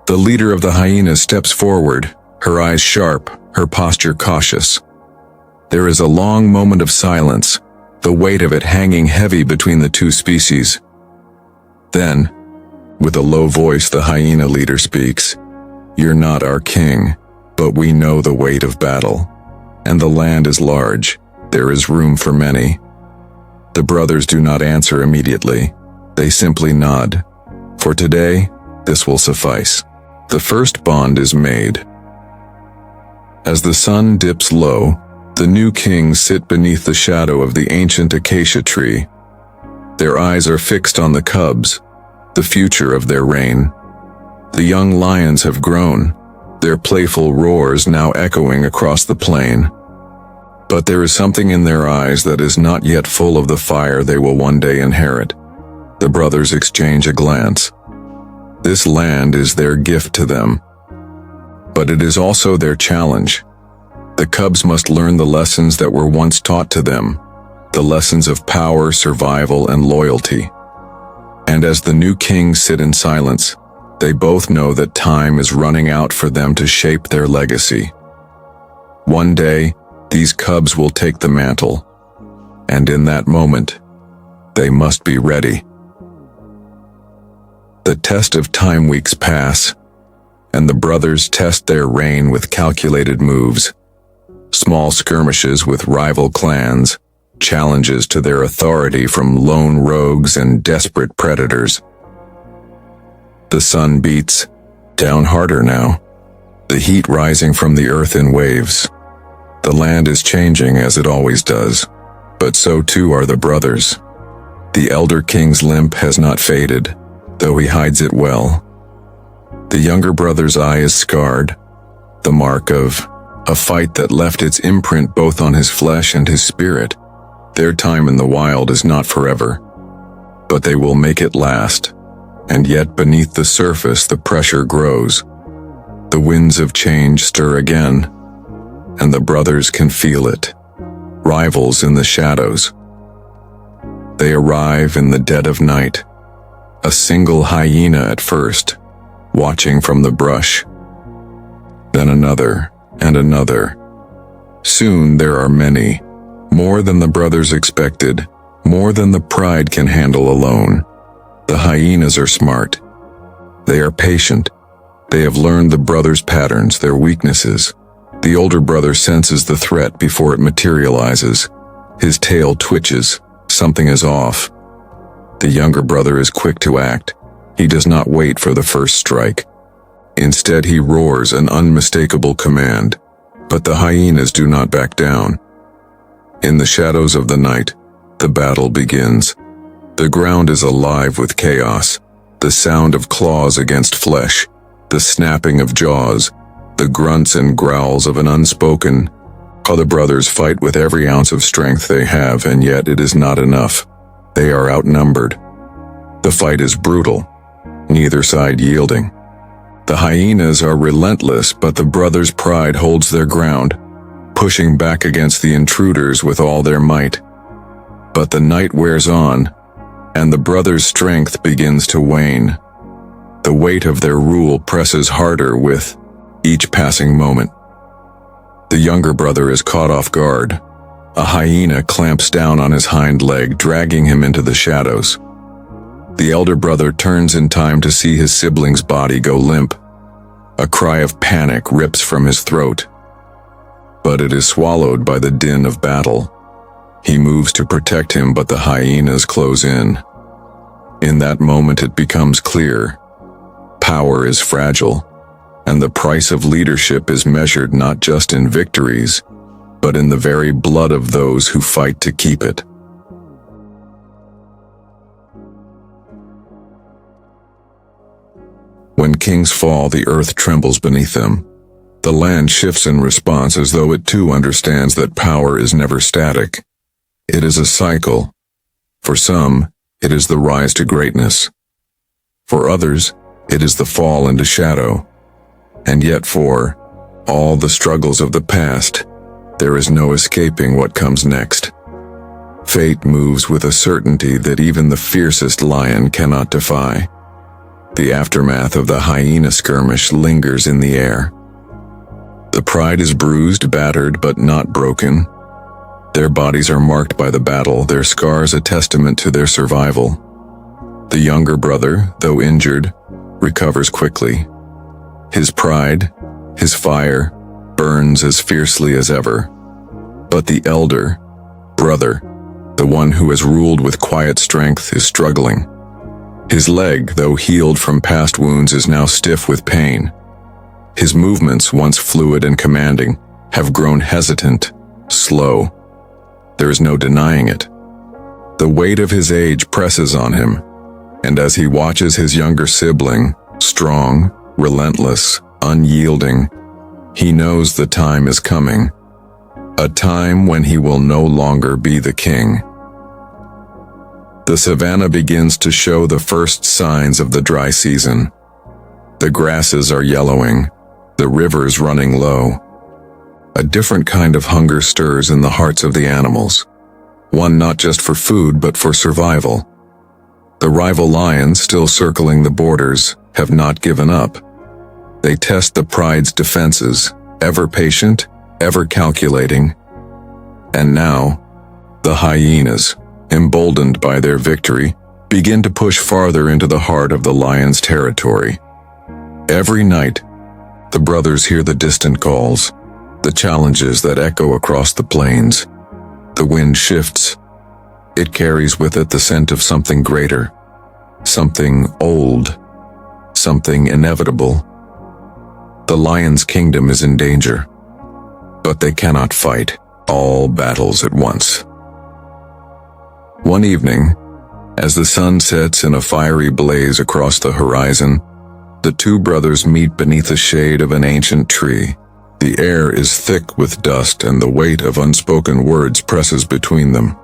A: The leader of the hyenas steps forward, her eyes sharp, her posture cautious. There is a long moment of silence, the weight of it hanging heavy between the two species. Then, with a low voice, the hyena leader speaks. "You're not our king, but we know the weight of battle. And the land is large. There is room for many." The brothers do not answer immediately. They simply nod. For today, this will suffice. The first bond is made. As the sun dips low, the new kings sit beneath the shadow of the ancient acacia tree. Their eyes are fixed on the cubs, the future of their reign. The young lions have grown, their playful roars now echoing across the plain. But there is something in their eyes that is not yet full of the fire they will one day inherit. The brothers exchange a glance. This land is their gift to them. But it is also their challenge. The cubs must learn the lessons that were once taught to them, the lessons of power, survival, and loyalty. And as the new kings sit in silence, they both know that time is running out for them to shape their legacy. One day, these cubs will take the mantle, and in that moment, they must be ready. The test of time weeks pass, and the brothers test their reign with calculated moves, small skirmishes with rival clans, challenges to their authority from lone rogues and desperate predators. The sun beats, down harder now, the heat rising from the earth in waves. The land is changing as it always does, but so too are the brothers. The elder king's limp has not faded, though he hides it well. The younger brother's eye is scarred, the mark of a fight that left its imprint both on his flesh and his spirit. Their time in the wild is not forever, but they will make it last, and yet beneath the surface the pressure grows. The winds of change stir again, and the brothers can feel it, rivals in the shadows. They arrive in the dead of night. A single hyena at first, watching from the brush. Then another and another. Soon there are many, more than the brothers expected, more than the pride can handle alone. The hyenas are smart. They are patient. They have learned the brothers' patterns, their weaknesses. The older brother senses the threat before it materializes. His tail twitches. Something is off. The younger brother is quick to act. He does not wait for the first strike. Instead, he roars an unmistakable command. But the hyenas do not back down. In the shadows of the night, the battle begins. The ground is alive with chaos. The sound of claws against flesh, the snapping of jaws, the grunts and growls of an unspoken. Other brothers fight with every ounce of strength they have, and yet it is not enough. They are outnumbered. The fight is brutal, neither side yielding. The hyenas are relentless, but the brothers' pride holds their ground, pushing back against the intruders with all their might. But the night wears on, and the brothers' strength begins to wane. The weight of their rule presses harder with each passing moment. The younger brother is caught off guard. A hyena clamps down on his hind leg, dragging him into the shadows. The elder brother turns in time to see his sibling's body go limp. A cry of panic rips from his throat. But it is swallowed by the din of battle. He moves to protect him, but the hyenas close in. In that moment it becomes clear. Power is fragile, and the price of leadership is measured not just in victories, but in the very blood of those who fight to keep it. When kings fall, the earth trembles beneath them. The land shifts in response, as though it too understands that power is never static. It is a cycle. For some, it is the rise to greatness. For others, it is the fall into shadow. And yet for all the struggles of the past, there is no escaping what comes next. Fate moves with a certainty that even the fiercest lion cannot defy. The aftermath of the hyena skirmish lingers in the air. The pride is bruised, battered, but not broken. Their bodies are marked by the battle, their scars a testament to their survival. The younger brother, though injured, recovers quickly. His pride, his fire, burns as fiercely as ever. But the elder brother, the one who has ruled with quiet strength, is struggling. His leg, though healed from past wounds, is now stiff with pain. His movements, once fluid and commanding, have grown hesitant, slow. There is no denying it. The weight of his age presses on him, and as he watches his younger sibling, strong, relentless, unyielding, he knows the time is coming. A time when he will no longer be the king. The savannah begins to show the first signs of the dry season. The grasses are yellowing, the rivers running low. A different kind of hunger stirs in the hearts of the animals, one not just for food but for survival. The rival lions, still circling the borders, have not given up. They test the pride's defenses, ever patient, ever calculating. And now, the hyenas, emboldened by their victory, begin to push farther into the heart of the lion's territory. Every night, the brothers hear the distant calls, the challenges that echo across the plains. The wind shifts. It carries with it the scent of something greater, something old, something inevitable. The lion's kingdom is in danger, but they cannot fight all battles at once. One evening, as the sun sets in a fiery blaze across the horizon, the two brothers meet beneath the shade of an ancient tree. The air is thick with dust, and the weight of unspoken words presses between them.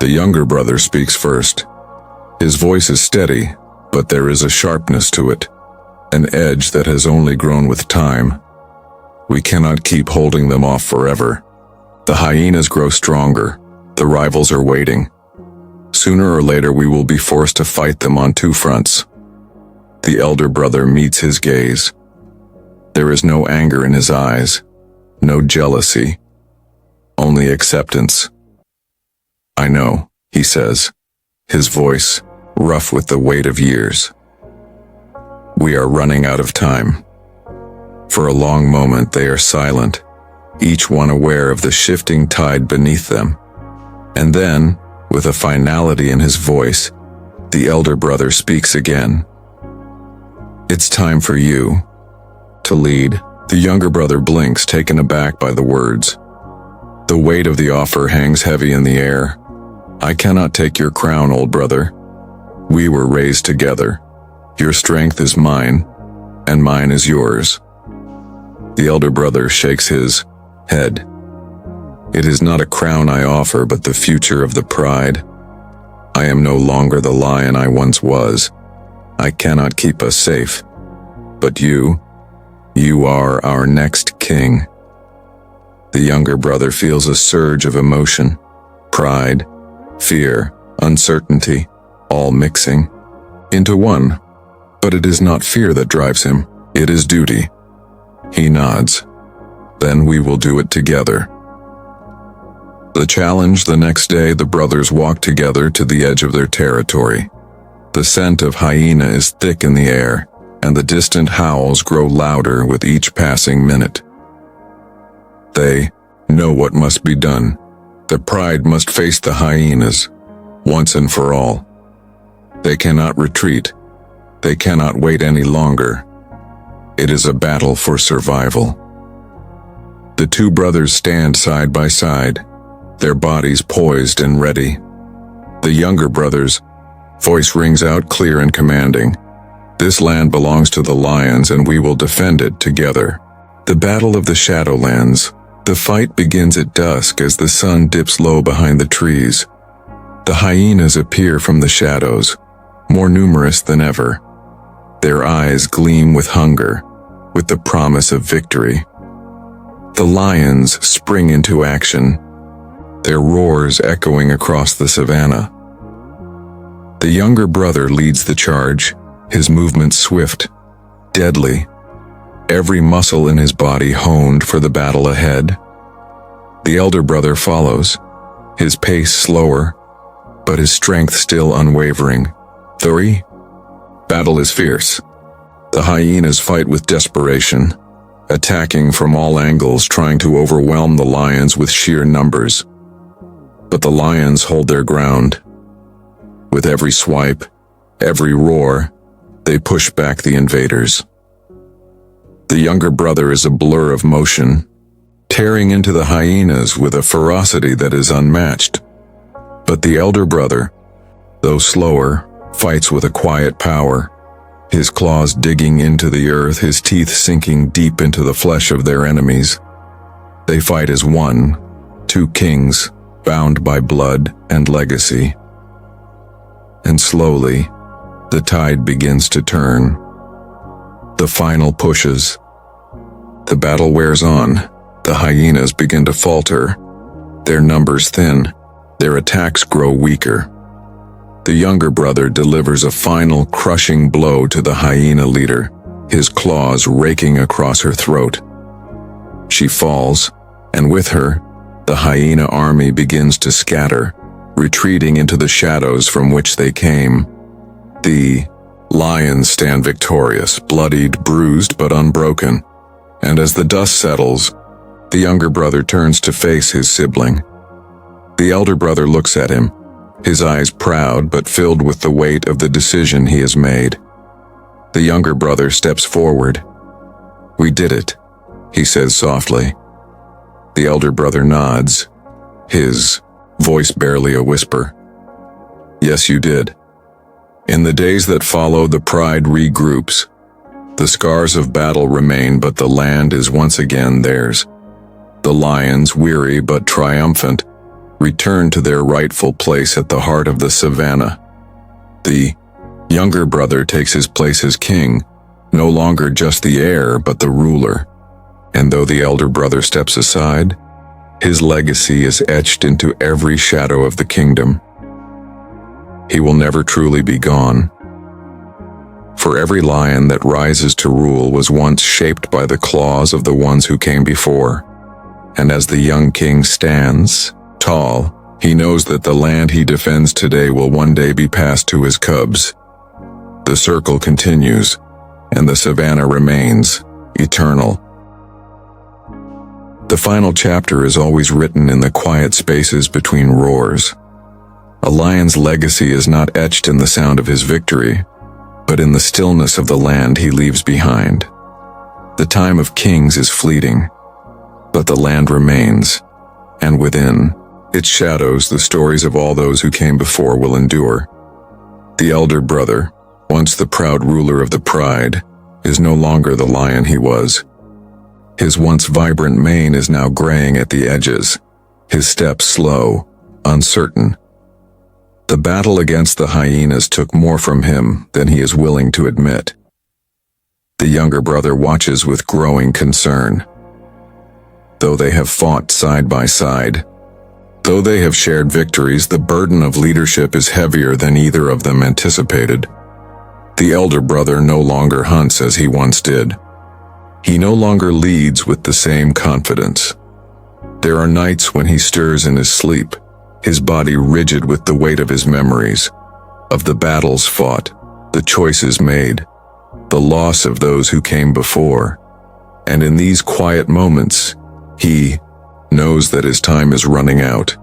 A: The younger brother speaks first. His voice is steady, but there is a sharpness to it, an edge that has only grown with time. We cannot keep holding them off forever. The hyenas grow stronger. The rivals are waiting. Sooner or later we will be forced to fight them on two fronts. The elder brother meets his gaze. There is no anger in his eyes, no jealousy, only acceptance. I know, he says, his voice rough with the weight of years. We are running out of time. For a long moment they are silent, each one aware of the shifting tide beneath them. And then, with a finality in his voice, the elder brother speaks again. It's time for you to lead. The younger brother blinks, taken aback by the words. The weight of the offer hangs heavy in the air. I cannot take your crown, old brother. We were raised together. Your strength is mine, and mine is yours. The elder brother shakes his head. It is not a crown I offer, but the future of the pride. I am no longer the lion I once was. I cannot keep us safe. But you are our next king. The younger brother feels a surge of emotion, pride, fear, uncertainty, all mixing into one. But it is not fear that drives him, it is duty. He nods. Then we will do it together. The challenge. The next day the brothers walk together to the edge of their territory. The scent of hyena is thick in the air, and the distant howls grow louder with each passing minute. They know what must be done. The pride must face the hyenas, once and for all. They cannot retreat. They cannot wait any longer. It is a battle for survival. The two brothers stand side by side, their bodies poised and ready. The younger brother's voice rings out clear and commanding. This land belongs to the lions, and we will defend it together. The Battle of the Shadowlands. The fight begins at dusk as the sun dips low behind the trees. The hyenas appear from the shadows, more numerous than ever. Their eyes gleam with hunger, with the promise of victory. The lions spring into action, their roars echoing across the savannah. The younger brother leads the charge, his movements swift, deadly, every muscle in his body honed for the battle ahead. The elder brother follows, his pace slower, but his strength still unwavering. The battle is fierce. The hyenas fight with desperation, attacking from all angles, trying to overwhelm the lions with sheer numbers. But the lions hold their ground. With every swipe, every roar, they push back the invaders. The younger brother is a blur of motion, tearing into the hyenas with a ferocity that is unmatched. But the elder brother, though slower, fights with a quiet power, his claws digging into the earth, his teeth sinking deep into the flesh of their enemies. They fight as one, two kings, bound by blood and legacy. And slowly, the tide begins to turn. The final pushes. The battle wears on. The hyenas begin to falter. Their numbers thin. Their attacks grow weaker. The younger brother delivers a final crushing blow to the hyena leader, his claws raking across her throat. She falls, and with her, the hyena army begins to scatter, retreating into the shadows from which they came. The lions stand victorious, bloodied, bruised, but unbroken. And as the dust settles, the younger brother turns to face his sibling. The elder brother looks at him, his eyes proud but filled with the weight of the decision he has made. The younger brother steps forward. "We did it," he says softly. The elder brother nods, his voice barely a whisper. "Yes, you did." In the days that follow, the pride regroups. The scars of battle remain, but the land is once again theirs. The lions, weary but triumphant, return to their rightful place at the heart of the savannah. The younger brother takes his place as king, no longer just the heir, but the ruler. And though the elder brother steps aside, his legacy is etched into every shadow of the kingdom. he will never truly be gone. For every lion that rises to rule was once shaped by the claws of the ones who came before. And as the young king stands, tall, he knows that the land he defends today will one day be passed to his cubs. The circle continues, and the savannah remains, eternal. The final chapter is always written in the quiet spaces between roars. A lion's legacy is not etched in the sound of his victory, but in the stillness of the land he leaves behind. The time of kings is fleeting, but the land remains, and within its shadows the stories of all those who came before will endure. The elder brother, once the proud ruler of the pride, is no longer the lion he was. His once vibrant mane is now graying at the edges, his steps slow, uncertain. The battle against the hyenas took more from him than he is willing to admit. The younger brother watches with growing concern. Though they have fought side by side, though they have shared victories, the burden of leadership is heavier than either of them anticipated. The elder brother no longer hunts as he once did. He no longer leads with the same confidence. There are nights when he stirs in his sleep, his body rigid with the weight of his memories, of the battles fought, the choices made, the loss of those who came before. And in these quiet moments, he knows that his time is running out.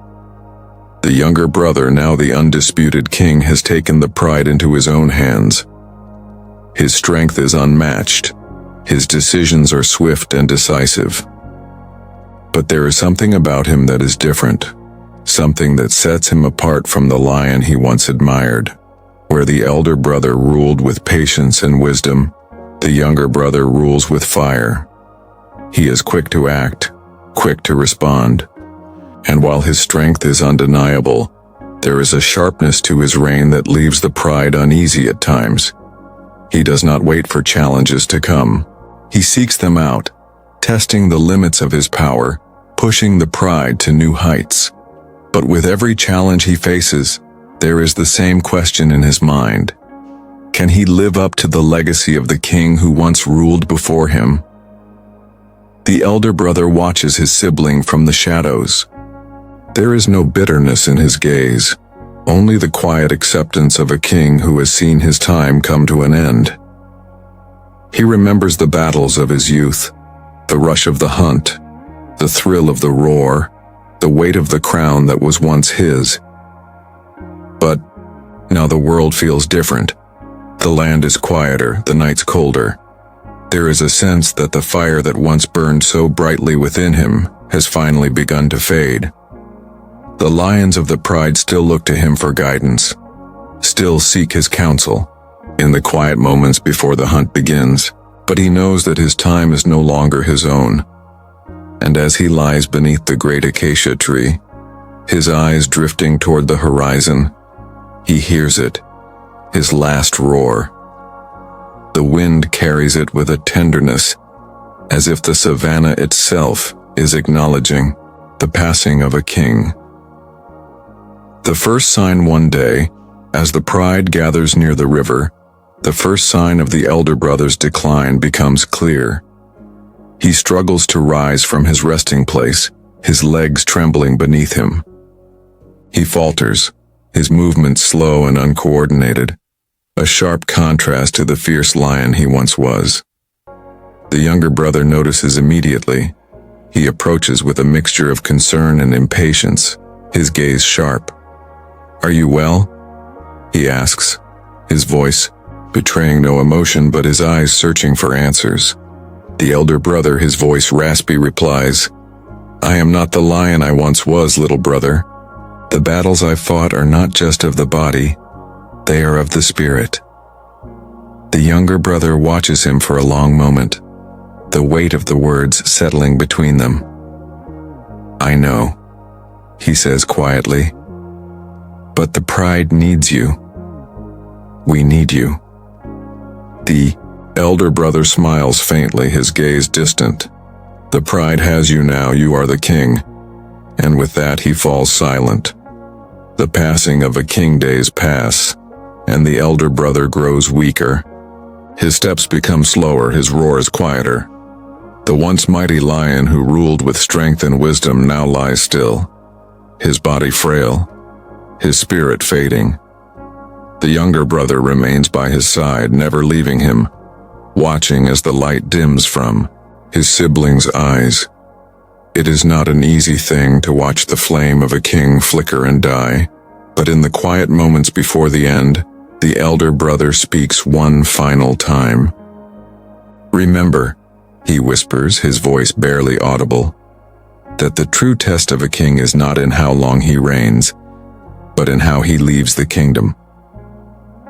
A: The younger brother, now the undisputed king, has taken the pride into his own hands. His strength is unmatched. His decisions are swift and decisive. But there is something about him that is different, something that sets him apart from the lion he once admired. Where the elder brother ruled with patience and wisdom, the younger brother rules with fire. He is quick to act, quick to respond. And while his strength is undeniable, there is a sharpness to his reign that leaves the pride uneasy at times. He does not wait for challenges to come. He seeks them out, testing the limits of his power, pushing the pride to new heights. But with every challenge he faces, there is the same question in his mind. Can he live up to the legacy of the king who once ruled before him? The elder brother watches his sibling from the shadows. There is no bitterness in his gaze, only the quiet acceptance of a king who has seen his time come to an end. He remembers the battles of his youth, the rush of the hunt, the thrill of the roar, the weight of the crown that was once his. But now the world feels different. The land is quieter, the nights colder. There is a sense that the fire that once burned so brightly within him has finally begun to fade. The lions of the pride still look to him for guidance, still seek his counsel in the quiet moments before the hunt begins, but he knows that his time is no longer his own. And as he lies beneath the great acacia tree, his eyes drifting toward the horizon, he hears it, his last roar. The wind carries it with a tenderness, as if the savannah itself is acknowledging the passing of a king. The first sign one day, as the pride gathers near the river, the first sign of the elder brother's decline becomes clear. He struggles to rise from his resting place, his legs trembling beneath him. He falters, his movements slow and uncoordinated, a sharp contrast to the fierce lion he once was. The younger brother notices immediately. He approaches with a mixture of concern and impatience, his gaze sharp. "Are you well?" he asks, his voice betraying no emotion but his eyes searching for answers. The elder brother, his voice raspy, replies, "I am not the lion I once was, little brother. The battles I fought are not just of the body, they are of the spirit." The younger brother watches him for a long moment, the weight of the words settling between them. "I know," he says quietly, "but the pride needs you. We need you." The elder brother smiles faintly, his gaze distant. "The pride has you now, you are the king." And with that he falls silent. The passing of a king days pass, and the elder brother grows weaker. His steps become slower, his roars quieter. The once mighty lion who ruled with strength and wisdom now lies still, his body frail, his spirit fading. The younger brother remains by his side, never leaving him, watching as the light dims from his sibling's eyes. It is not an easy thing to watch the flame of a king flicker and die, but in the quiet moments before the end, the elder brother speaks one final time. "Remember," he whispers, his voice barely audible, "that the true test of a king is not in how long he reigns, but in how he leaves the kingdom."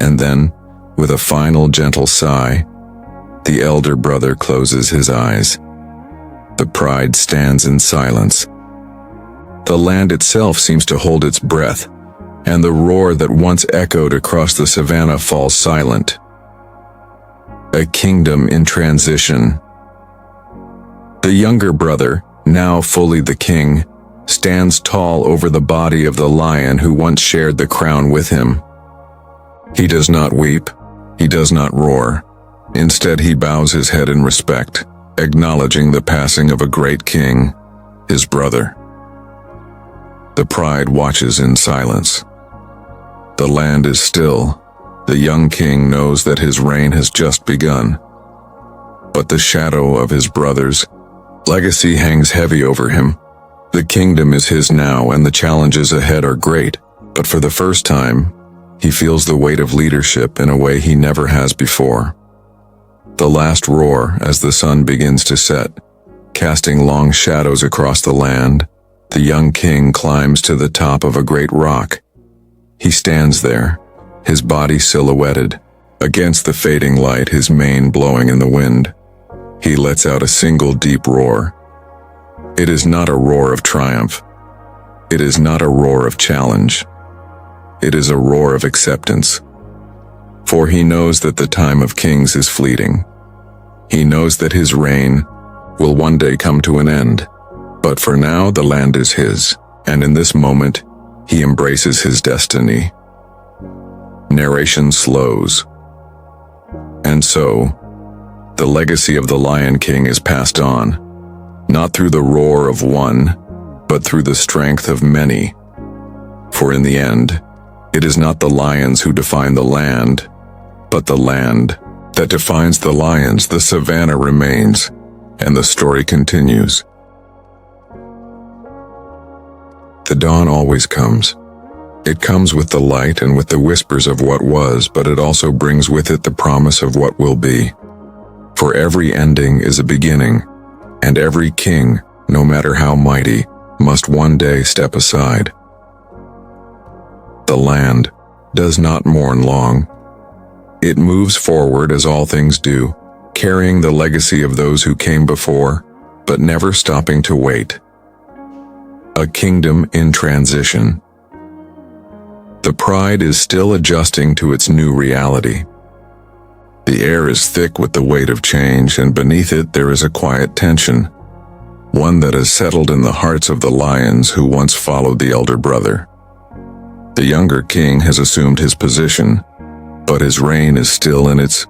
A: And then, with a final gentle sigh, the elder brother closes his eyes. The pride stands in silence. The land itself seems to hold its breath, and the roar that once echoed across the savannah falls silent. A kingdom in transition. The younger brother, now fully the king, stands tall over the body of the lion who once shared the crown with him. He does not weep, he does not roar. Instead, he bows his head in respect, acknowledging the passing of a great king, his brother. The pride watches in silence. The land is still. The young king knows that his reign has just begun. But the shadow of his brother's legacy hangs heavy over him. The kingdom is his now, and the challenges ahead are great, but for the first time, he feels the weight of leadership in a way he never has before. The last roar as the sun begins to set, casting long shadows across the land, the young king climbs to the top of a great rock. He stands there, his body silhouetted, against the fading light, his mane blowing in the wind. He lets out a single deep roar. It is not a roar of triumph. It is not a roar of challenge. It is a roar of acceptance. For he knows that the time of kings is fleeting. He knows that his reign will one day come to an end. But for now, the land is his, and in this moment, he embraces his destiny. Narration slows. And so, the legacy of the Lion King is passed on, not through the roar of one, but through the strength of many. For in the end, it is not the lions who define the land, but the land that defines the lions. The savannah remains, and the story continues. The dawn always comes. It comes with the light and with the whispers of what was, but it also brings with it the promise of what will be. For every ending is a beginning, and every king, no matter how mighty, must one day step aside. The land does not mourn long. It moves forward as all things do, carrying the legacy of those who came before, but never stopping to wait. A kingdom in transition. The pride is still adjusting to its new reality. The air is thick with the weight of change, and beneath it there is a quiet tension, one that has settled in the hearts of the lions who once followed the elder brother. The younger king has assumed his position, but his reign is still in its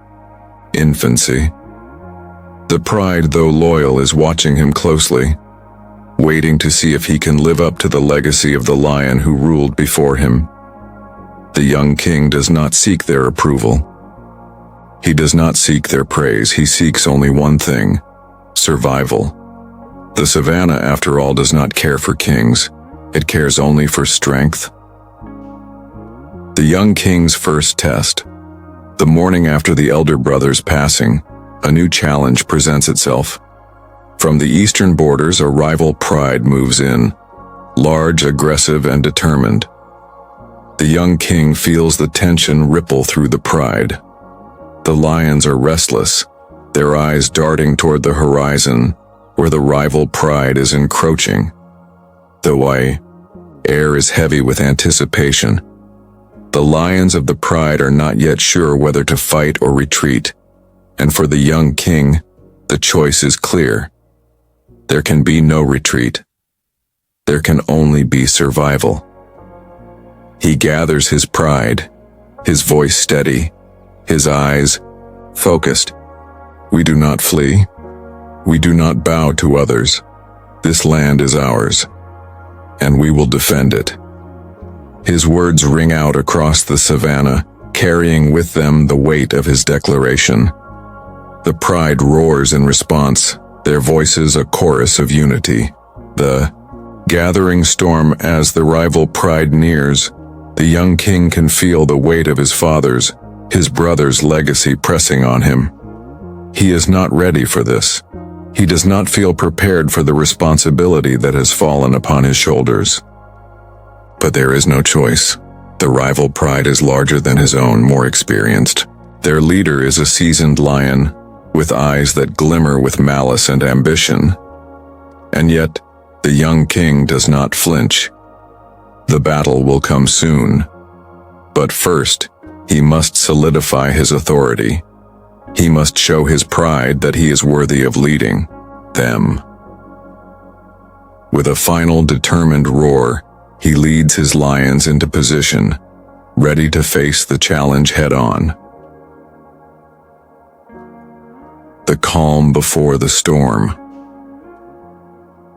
A: infancy. The pride, though loyal, is watching him closely, waiting to see if he can live up to the legacy of the lion who ruled before him. The young king does not seek their approval. He does not seek their praise. He seeks only one thing: survival. The savannah, after all, does not care for kings. It cares only for strength. The young king's first test. The morning after the elder brother's passing, a new challenge presents itself. From the eastern borders, a rival pride moves in, large, aggressive, and determined. The young king feels the tension ripple through the pride. The lions are restless, their eyes darting toward the horizon, where the rival pride is encroaching. The air is heavy with anticipation. The lions of the pride are not yet sure whether to fight or retreat, and for the young king, the choice is clear. There can be no retreat. There can only be survival. He gathers his pride, his voice steady, his eyes focused. We do not flee. We do not bow to others. This land is ours, and we will defend it. His words ring out across the savannah, carrying with them the weight of his declaration. The pride roars in response, their voices a chorus of unity. The gathering storm as the rival pride nears, the young king can feel the weight of his father's, his brother's legacy pressing on him. He is not ready for this. He does not feel prepared for the responsibility that has fallen upon his shoulders. But there is no choice. The rival pride is larger than his own, more experienced. Their leader is a seasoned lion, with eyes that glimmer with malice and ambition. And yet, the young king does not flinch. The battle will come soon. But first, he must solidify his authority. He must show his pride that he is worthy of leading them. With a final determined roar, he leads his lions into position, ready to face the challenge head-on. The calm before the storm.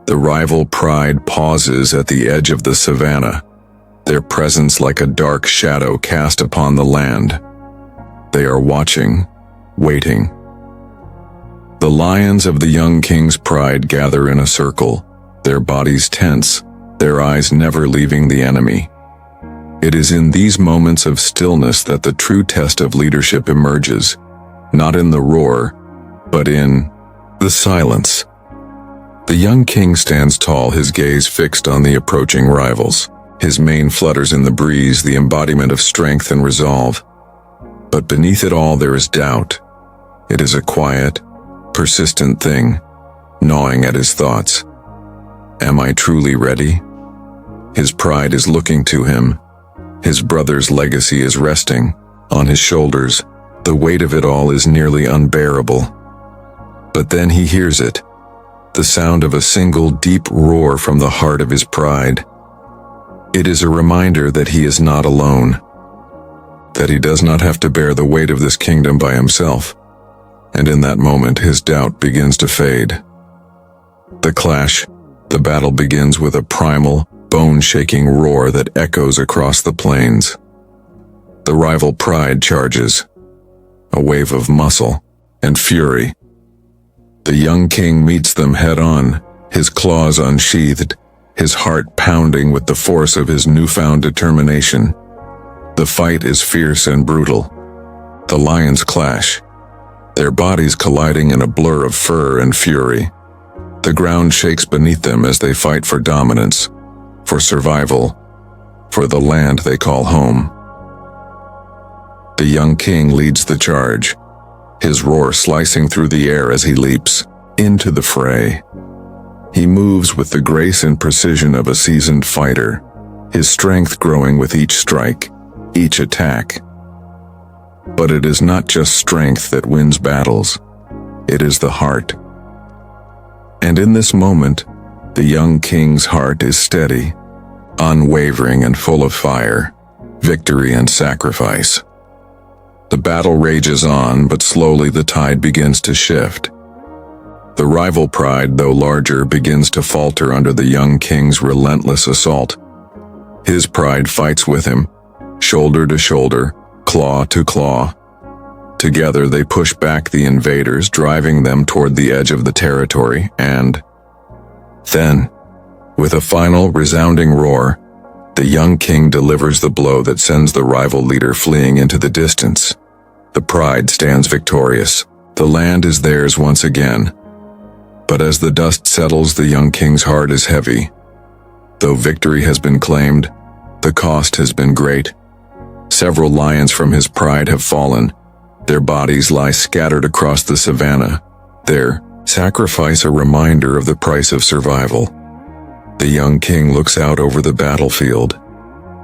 A: The rival pride pauses at the edge of the savannah, their presence like a dark shadow cast upon the land. They are watching, waiting. The lions of the young king's pride gather in a circle, their bodies tense, their eyes never leaving the enemy. It is in these moments of stillness that the true test of leadership emerges, not in the roar, but in the silence. The young king stands tall, his gaze fixed on the approaching rivals. His mane flutters in the breeze, the embodiment of strength and resolve. But beneath it all there is doubt. It is a quiet, persistent thing, gnawing at his thoughts. Am I truly ready? His pride is looking to him. His brother's legacy is resting on his shoulders. The weight of it all is nearly unbearable. But then he hears it, the sound of a single deep roar from the heart of his pride. It is a reminder that he is not alone, that he does not have to bear the weight of this kingdom by himself. And in that moment, his doubt begins to fade. The clash, the battle begins with a primal, bone-shaking roar that echoes across the plains. The rival pride charges, a wave of muscle and fury. The young king meets them head-on, his claws unsheathed, his heart pounding with the force of his newfound determination. The fight is fierce and brutal. The lions clash, their bodies colliding in a blur of fur and fury. The ground shakes beneath them as they fight for dominance, for survival, for the land they call home. The young king leads the charge, his roar slicing through the air as he leaps into the fray. He moves with the grace and precision of a seasoned fighter, his strength growing with each strike, each attack. But it is not just strength that wins battles, it is the heart. And in this moment, the young king's heart is steady, unwavering and full of fire, victory and sacrifice. The battle rages on, but slowly the tide begins to shift. The rival pride, though larger, begins to falter under the young king's relentless assault. His pride fights with him, shoulder to shoulder, claw to claw. Together they push back the invaders, driving them toward the edge of the territory, and then, with a final resounding roar, the young king delivers the blow that sends the rival leader fleeing into the distance. The pride stands victorious. The land is theirs once again. But as the dust settles, the young king's heart is heavy. Though victory has been claimed, the cost has been great. Several lions from his pride have fallen. Their bodies lie scattered across the savannah, their sacrifice a reminder of the price of survival. The young king looks out over the battlefield,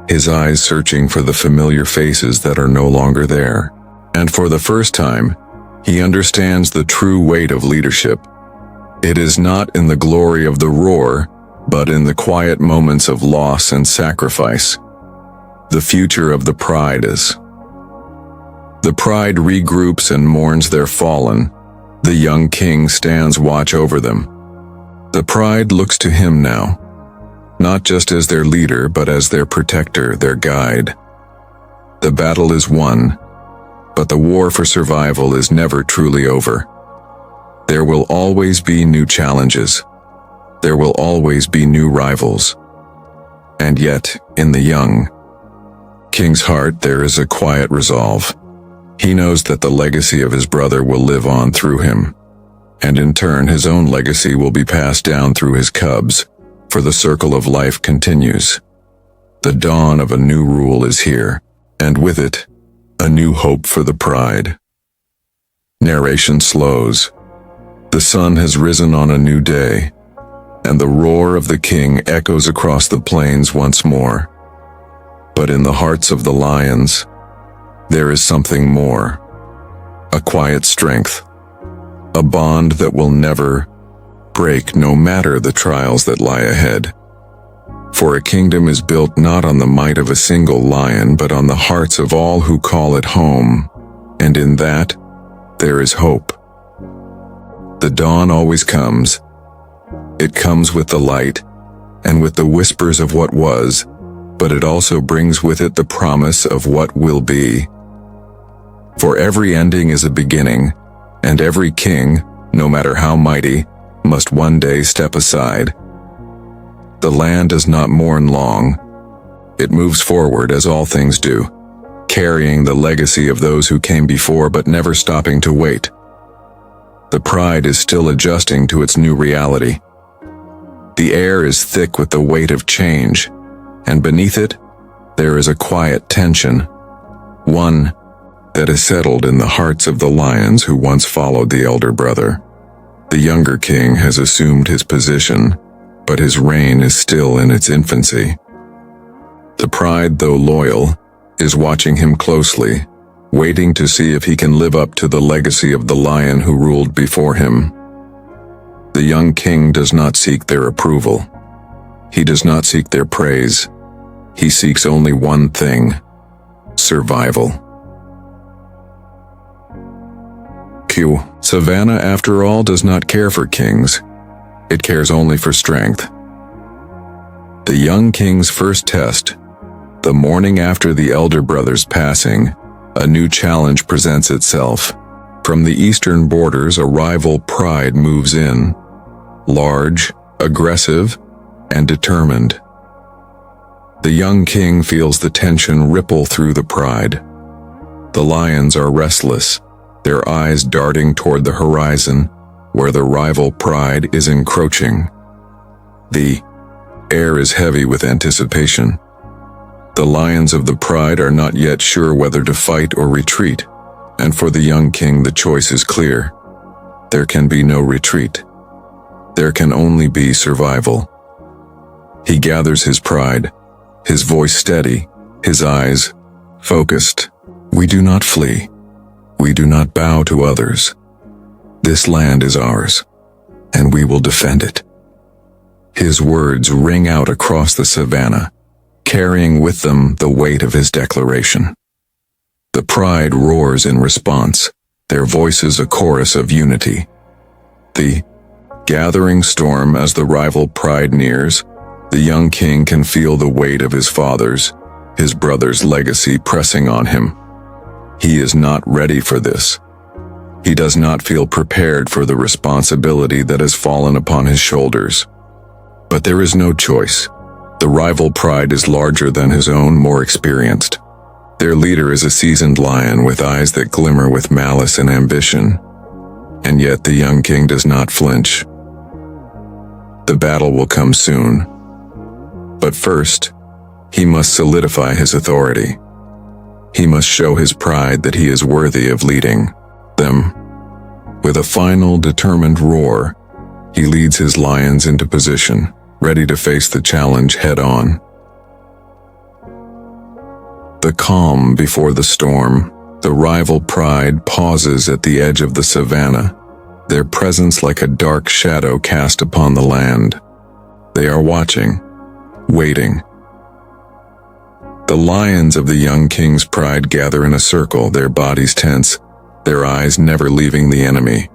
A: his eyes searching for the familiar faces that are no longer there. And for the first time, he understands the true weight of leadership. It is not in the glory of the roar, but in the quiet moments of loss and sacrifice. The future of the pride is. The pride regroups and mourns their fallen. The young king stands watch over them. The pride looks to him now, not just as their leader, but as their protector, their guide. The battle is won, but the war for survival is never truly over. There will always be new challenges. There will always be new rivals. And yet, in the young king's heart, there is a quiet resolve. He knows that the legacy of his brother will live on through him, and in turn his own legacy will be passed down through his cubs, for the circle of life continues. The dawn of a new rule is here, and with it, a new hope for the pride. Narration slows. The sun has risen on a new day, and the roar of the king echoes across the plains once more. But in the hearts of the lions, there is something more. A quiet strength. A bond that will never break no matter the trials that lie ahead. For a kingdom is built not on the might of a single lion, but on the hearts of all who call it home, and in that, there is hope. The dawn always comes. It comes with the light, and with the whispers of what was, but it also brings with it the promise of what will be. For every ending is a beginning, and every king, no matter how mighty, must one day step aside. The land does not mourn long. It moves forward as all things do, carrying the legacy of those who came before but never stopping to wait. The pride is still adjusting to its new reality. The air is thick with the weight of change, and beneath it, there is a quiet tension, one that is settled in the hearts of the lions who once followed the elder brother. The younger king has assumed his position, but his reign is still in its infancy. The pride, though loyal, is watching him closely, waiting to see if he can live up to the legacy of the lion who ruled before him. The young king does not seek their approval. He does not seek their praise. He seeks only one thing: survival. Q. Savannah, after all, does not care for kings. It cares only for strength. The young king's first test. The morning after the elder brother's passing, a new challenge presents itself. From the eastern borders, a rival pride moves in. Large, aggressive, and determined. The young king feels the tension ripple through the pride. The lions are restless, their eyes darting toward the horizon, where the rival pride is encroaching. The air is heavy with anticipation. The lions of the pride are not yet sure whether to fight or retreat, and for the young king the choice is clear. There can be no retreat. There can only be survival. He gathers his pride, his voice steady, his eyes focused. We do not flee. We do not bow to others. This land is ours, and we will defend it. His words ring out across the savannah, carrying with them the weight of his declaration. The pride roars in response, their voices a chorus of unity. The gathering storm as the rival pride nears, the young king can feel the weight of his father's, his brother's legacy pressing on him. He is not ready for this. He does not feel prepared for the responsibility that has fallen upon his shoulders. But there is no choice. The rival pride is larger than his own, more experienced. Their leader is a seasoned lion with eyes that glimmer with malice and ambition. And yet the young king does not flinch. The battle will come soon. But first, he must solidify his authority. He must show his pride that he is worthy of leading them. With a final, determined roar, he leads his lions into position, ready to face the challenge head-on. The calm before the storm, the rival pride pauses at the edge of the savannah, their presence like a dark shadow cast upon the land. They are watching, waiting. The lions of the young king's pride gather in a circle, their bodies tense, their eyes never leaving the enemy.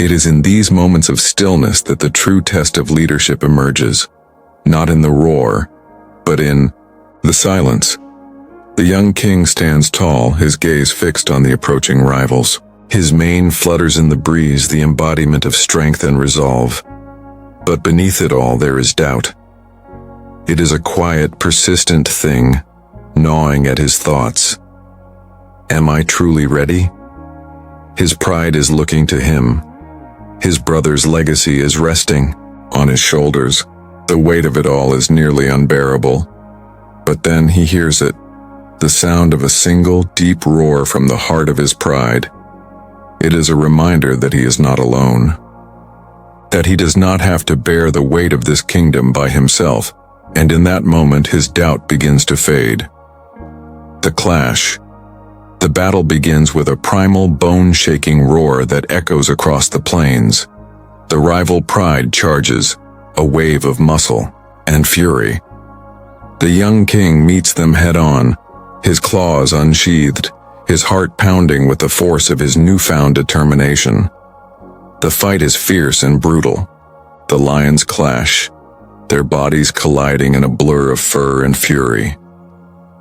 A: It is in these moments of stillness that the true test of leadership emerges, not in the roar, but in the silence. The young king stands tall, his gaze fixed on the approaching rivals. His mane flutters in the breeze, the embodiment of strength and resolve. But beneath it all there is doubt. It is a quiet, persistent thing, gnawing at his thoughts. Am I truly ready? His pride is looking to him. His brother's legacy is resting on his shoulders. The weight of it all is nearly unbearable. But then he hears it, the sound of a single, deep roar from the heart of his pride. It is a reminder that he is not alone, that he does not have to bear the weight of this kingdom by himself, and in that moment his doubt begins to fade. The clash. The battle begins with a primal, bone-shaking roar that echoes across the plains. The rival pride charges, a wave of muscle and fury. The young king meets them head-on, his claws unsheathed, his heart pounding with the force of his newfound determination. The fight is fierce and brutal. The lions clash, their bodies colliding in a blur of fur and fury.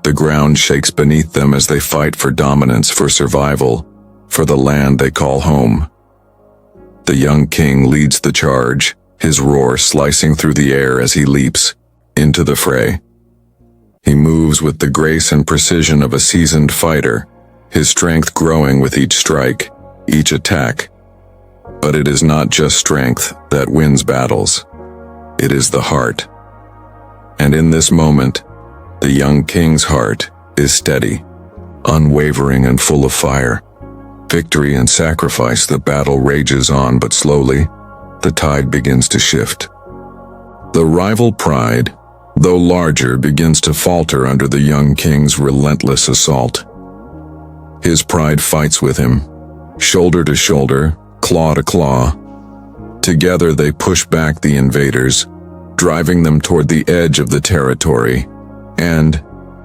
A: The ground shakes beneath them as they fight for dominance, for survival, for the land they call home. The young king leads the charge, his roar slicing through the air as he leaps into the fray. He moves with the grace and precision of a seasoned fighter, his strength growing with each strike, each attack. But it is not just strength that wins battles. It is the heart. And in this moment, the young king's heart is steady, unwavering and full of fire. Victory and sacrifice, the battle rages on, but slowly, the tide begins to shift. The rival pride, though larger, begins to falter under the young king's relentless assault. His pride fights with him, shoulder to shoulder, claw to claw. Together they push back the invaders, driving them toward the edge of the territory. And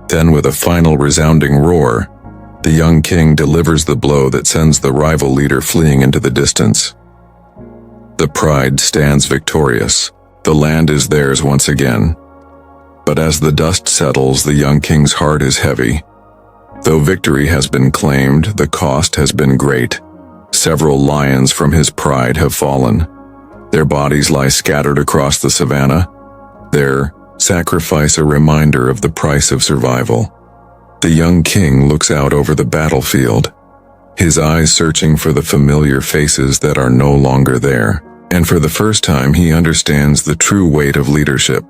A: then with a final resounding roar, the young king delivers the blow that sends the rival leader fleeing into the distance. The pride stands victorious. The land is theirs once again. But as the dust settles, the young king's heart is heavy. Though victory has been claimed, the cost has been great. Several lions from his pride have fallen. Their bodies lie scattered across the savannah, their sacrifice a reminder of the price of survival. The young king looks out over the battlefield, his eyes searching for the familiar faces that are no longer there. And for the first time he understands the true weight of leadership.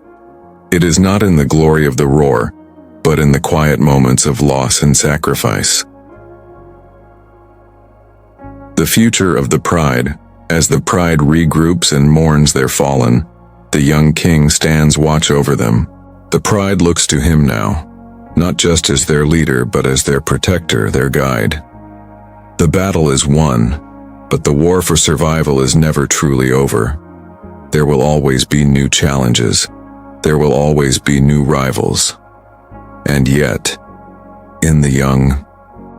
A: It is not in the glory of the roar, but in the quiet moments of loss and sacrifice. The future of the pride. As the pride regroups and mourns their fallen, the young king stands watch over them. The pride looks to him now, not just as their leader, but as their protector, their guide. The battle is won, but the war for survival is never truly over. There will always be new challenges. There will always be new rivals. And yet, in the young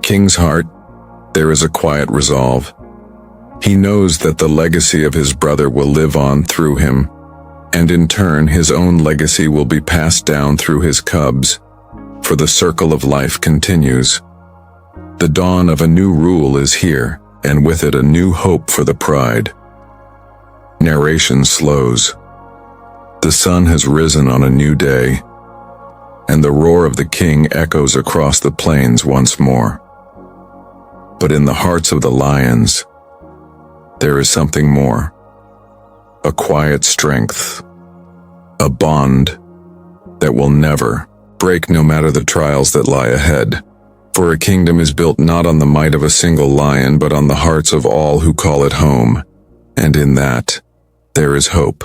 A: king's heart, there is a quiet resolve. He knows that the legacy of his brother will live on through him, and in turn his own legacy will be passed down through his cubs, for the circle of life continues. The dawn of a new rule is here, and with it a new hope for the pride. Narration slows. The sun has risen on a new day, and the roar of the king echoes across the plains once more. But in the hearts of the lions, there is something more. A quiet strength, a bond that will never break no matter the trials that lie ahead. For a kingdom is built not on the might of a single lion, but on the hearts of all who call it home. And in that, there is hope.